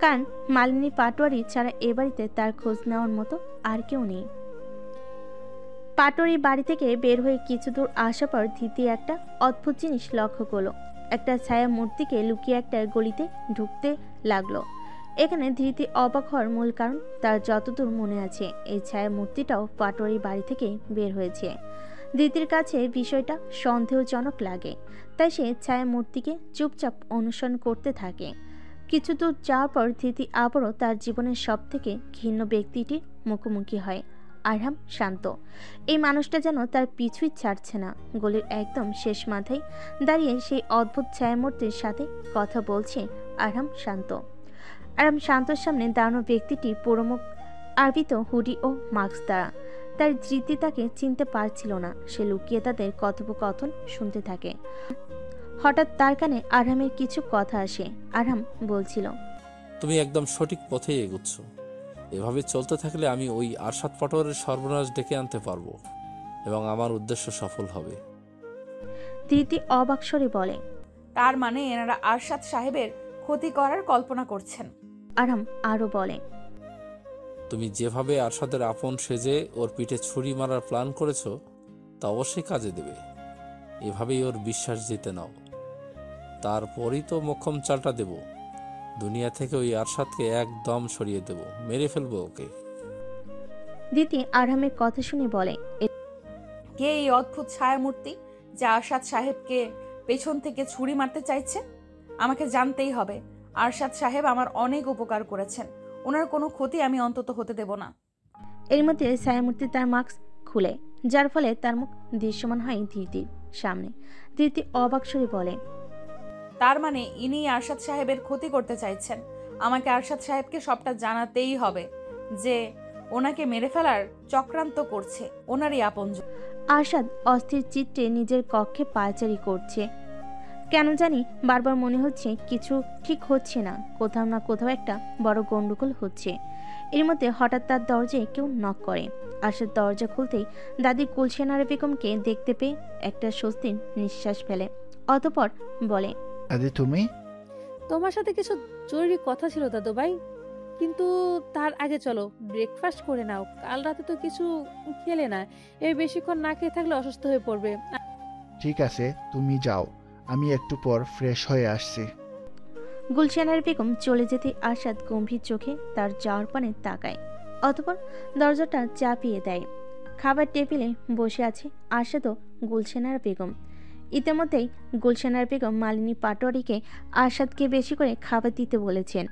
A: কারণ মালিনী পাটোয়ারি ছাড়া এ বাড়িতে তার খোঁজ নেওয়ার মতো আর কেউ নেই। পাটোয়ারি বাড়ি থেকে বের হয়ে কিছু দূর আসার পর ধৃতি একটা অদ্ভুত জিনিস লক্ষ্য করলো। একটা ছায়া মূর্তিকে লুকিয়ে একটা গলিতে ঢুকতে লাগলো। এখানে ধৃতি অবাক হওয়ার মূল কারণ, তার যতদূর মনে আছে এই ছায়া মূর্তিটাও পাটোয়ারি বাড়ি থেকে বের হয়েছে। ধৃতির কাছে বিষয়টা সন্দেহজনক লাগে, তাই সে ছায়া মূর্তিকে চুপচাপ অনুসরণ করতে থাকে। কিছু দূর যাওয়ার পর ধৃতি আবারও তার জীবনের সব থেকে ঘৃণ্য ব্যক্তিটির মুখোমুখি হয়, আরহাম শান্ত। এই মানুষটা যেন তার পিছুই ছাড়ছে না। গলির একদম শেষ মাথায় দাঁড়িয়ে সেই অদ্ভুত ছায়ামূর্তির সাথে কথা বলছে আরহাম শান্ত। আরহাম শান্তর সামনে দাঁড়ানো ব্যক্তিটি পুরোমুখ আবৃত হুডি ও মাস্ক দ্বারা। তার ধৃতি তাকে চিনতে পারছিল না। সে লুকিয়ে তাদের কথোপকথন শুনতে থাকে। হঠাৎ তার কানে আরহামের কিছু কথা আসে। আরহাম বলছিল,
J: তুমি একদম সঠিক পথেই এগুচ্ছ। এভাবে চলতে থাকলে আমি ওই আরশাদ পাটোয়ারের সর্বনাশ ডেকে আনতে পারবো এবং আমার উদ্দেশ্য সফল হবে।
A: ধৃতি অবাক স্বরে বলে,
C: তার মানে এনারা আরশাদ সাহেবের ক্ষতি করার কল্পনা করছেন।
A: আরহাম আরো বলে,
J: তুমি যেভাবে আরশাদের আপন সেজে ওর পিঠে ছুরি মারার প্ল্যান করেছো তা অবশ্যই কাজে দেবে। এভাবেই ওর বিশ্বাস জিতে নাও, তারপরই তো মোক্ষম চালটা দেব। দুনিয়া থেকে ওই আরশাদকে একদম সরিয়ে দেব, মেরে ফেলবো ওকে।
A: ধৃতি আরহামের কথা শুনে বলে,
C: কে এই অদ্ভুত ছায়ামূর্তি যা আরশাদ সাহেবকে পেছন থেকে ছুরি মারতে চাইছে? আমাকে জানতেই হবে। আরশাদ সাহেব আমার অনেক উপকার করেছেন, ওনার কোনো ক্ষতি আমি অন্তত হতে দেব না।
A: এর মধ্যে ছায়ামূর্তি তার মাস্ক খুলে, যার ফলে তার মুখ দৃশ্যমান হয় ধৃতির সামনে। ধৃতি অবাক স্বরে বলে,
C: তার মানে ইনি আরশাদ সাহেবের ক্ষতি করতে চাইছেন। আমাকে আরশাদ সাহেবকে সবটা জানাতেই হবে যে ওনাকে মেরে ফেলার চক্রান্ত করছে ওনারই আপনজন।
A: আরশাদ অস্থির চিত্তে নিজের কক্ষে পায়চারি করছে। কেন জানি বারবার মনে হচ্ছে কিছু ঠিক হচ্ছে না, কোথাও না কোথাও একটা বড় গন্ডগোল হচ্ছে। এর মধ্যে হঠাৎ তার দরজায় কেউ নক করে। আরশাদ দরজা খুলতেই দাদি গুলশানারা বেগমকে দেখতে পেয়ে একটা স্বস্তির নিঃশ্বাস ফেলে। অতঃপর বলে,
D: দাদি তুমি?
G: তোমার সাথে কিছু জরুরি কথা ছিল দাদু ভাই, কিন্তু তার আগে চলো ব্রেকফাস্ট করে নাও। কাল রাতে তো কিছু খেলে না, এই বেশিক্ষণ না খেয়ে থাকলে অসুস্থ হয়ে পড়বে।
D: ঠিক আছে, তুমি যাও, আমি একটু পর ফ্রেশ হয়ে আসছি।
A: গুলশানার বেগম চলে যেতে আরশাদ গম্ভীর চোখে তার যাওয়ার পানে তাকায়। অতঃপর দরজাটা চাপিয়ে দেয়। খাবার টেবিলে বসে আছে আরশাদ ও গুলশানার বেগম। ইতিমধ্যেই গুলশানার বেগম মালিনী পাটোয়ারিকে আরশাদকে বেশি করে খাবার দিতে বলেছেন।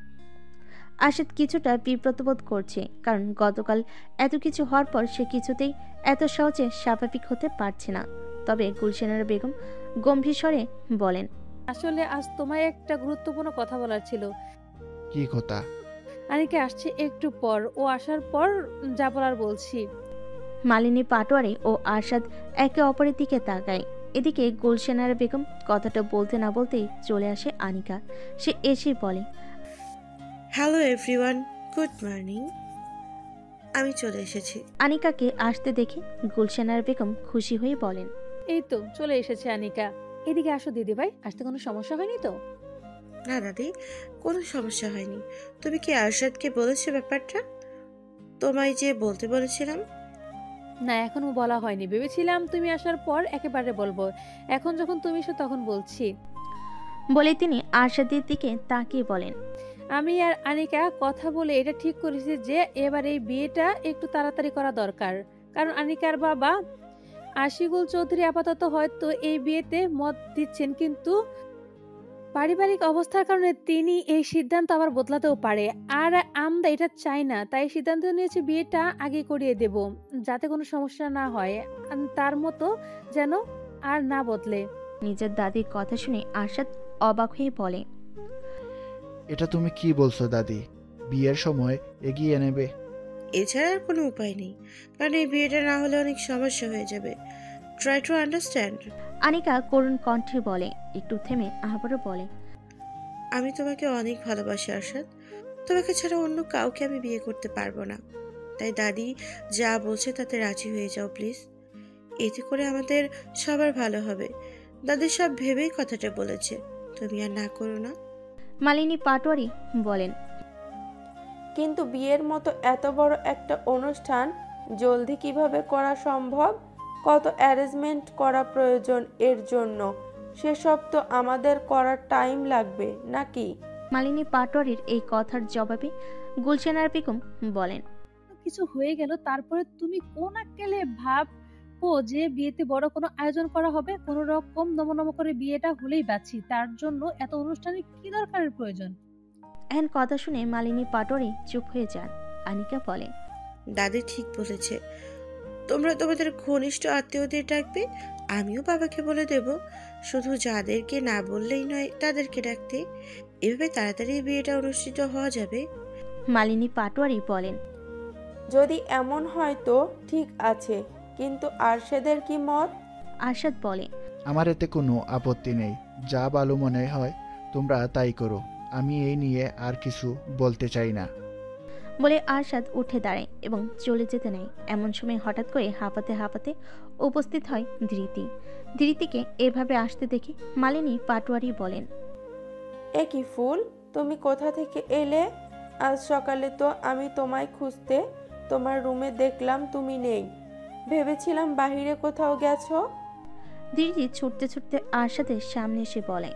A: আরশাদ কিছুটা বিব্রত বোধ করছে, কারণ গতকাল এত কিছু হওয়ার পর সে কিছুতেই এত সহজে স্বাভাবিক হতে পারছে না। তবে গুলশানার বেগম গম্ভীর স্বরে বলেন,
G: আসলে আজ তোমায় একটা গুরুত্বপূর্ণ কথা বলার ছিল।
D: কি কথা?
G: আনিকে আসছে একটু পর, ও আসার পর যা বলার বলছি।
A: মালিনী পাটোয়ারি ও আরশাদ একে অপরের দিকে তাকায়। এদিকে গুলশানার বেগম কথাটা বলতে না বলতেই চলে আসে আনিকা। সে এসে বলে,
I: হ্যালো এভরিওয়ান, গুড মর্নিং। আমি চলে এসেছি।
A: আনিকাকে আসতে দেখে গুলশানার বেগম খুশি হয়ে বলেন,
G: এই তো চলে এসেছে আনিকা। এদিকে আসো দিদি ভাই, আসতে কোনো সমস্যা হয়নি তো?
I: না দাদি, কোনো সমস্যা হয়নি। তুমি কি আরশাদকে বলেছো ব্যাপারটা? তোমায় যে বলতে বলেছিলাম।
G: না, এখনো বলা হয়নি, ভেবেছিলাম তুমি আসার পর একেবারে বলবো। এখন যখন তুমি এসো তখন বলছি।
A: বলে তিনি আরশাদের দিকে তাকিয়ে বলেন,
G: আমি আর আনিকা কথা বলে এটা ঠিক করেছি যে এবার এই বিয়েটা একটু তাড়াতাড়ি করা দরকার। কারণ আনিকার বাবা আশিকুল চৌধুরী আপাতত হয়তো এই বিয়েতে মত দিচ্ছেন, কিন্তু পারিবারিক অবস্থার কারণে তিনি এই সিদ্ধান্ত আবার বদলাতেও পারে। আর আমরা এটা চাই না, তাই সিদ্ধান্ত নিয়েছি বিয়েটা আগে করিয়ে দেব, যাতে কোনো সমস্যা না হয়, তার মতো যেন আর না বদলে।
A: নিজের দাদির কথা শুনে আরশাদ অবাক হয়ে বলে,
D: এটা তুমি কি বলছো দাদি? বিয়ের সময় এগিয়ে নেবে?
I: এছাড়া আর কোনো উপায় নেই, কারণ এই বিয়েটা না হলে অনেক সমস্যা হয়ে যাবে। Try to understand.
A: আনিকা করুণ কণ্ঠে বলে, একটু থেমে আবারও বলে,
I: আমি তোমাকে অনেক ভালোবাসি আরশাদ। তোমাকে ছাড়া অন্য কাউকে আমি বিয়ে করতে পারবো না। তাই দাদি যা বলছে তাতে রাজি হয়ে যাও প্লিজ। এতে করে আমাদের সবার ভালো হবে। দাদি সব ভেবেই কথাটা বলেছে, তুমি আর না করো না।
A: মালিনী পাটোয়ারি বলেন,
B: কিন্তু বিয়ের মতো এত বড় একটা অনুষ্ঠান জলদি কিভাবে করা সম্ভব? কত অ্যারেঞ্জমেন্ট করা প্রয়োজন এর জন্য? সেসব তো আমাদের করার টাইম লাগবে নাকি?
A: মালিনী পাটোয়ারির এই কথার জবাবে গুলশানার বেগম বলেন,
G: কিছু হয়ে গেল তারপরে তুমি কোন আক্কেলে ভাবো যে বিয়েতে বড় কোনো আয়োজন করা হবে? কোনো রকম নমনম করে বিয়েটা হলেই বাঁচি, তার জন্য এত অনুষ্ঠানের কি দরকারের প্রয়োজন?
A: এহেন কথা শুনে মালিনী পাটোয়ারি চুপ হয়ে যান। আনিকা বলে,
I: দাদি ঠিক বলেছে, তোমরা তোমাদের ঘনিষ্ঠ আত্মীয়দের ডাকবে, আমিও বাবাকে বলে দেব। শুধু যাদেরকে না বললেই নয় তাদেরকে ডাকতে। এভাবে তাড়াতাড়ি বিয়েটা অনুষ্ঠিত হওয়া যাবে।
A: মালিনী পাটোয়ারি বলেন,
B: যদি এমন হয় তো ঠিক আছে, কিন্তু আরশেদের কি মত?
A: আরশাদ বলে,
D: আমার এতে কোনো আপত্তি নেই। যা ভালো মনে হয় তোমরা তাই করো। আমি এই নিয়ে আর কিছু বলতে চাই না।
A: বলে আরশাদ উঠে দাঁড়ায় এবং চলে যেতে নেয়। এমন সময় হঠাৎ করে হাঁপাতে হাঁপাতে উপস্থিত হয় ধৃতি। ধৃতিকে এভাবে আসতে দেখে মালিনী পাটোয়ারি বলেন,
B: এ কি ফুল, তুমি কোথা থেকে এলে? আজ সকালে তো আমি তোমায় খুঁজতে তোমার রুমে দেখলাম তুমি নেই, ভেবেছিলাম বাহিরে কোথাও গেছো।
A: ধৃতি ছুটতে ছুটতে আরশাদের সামনে এসে বলে,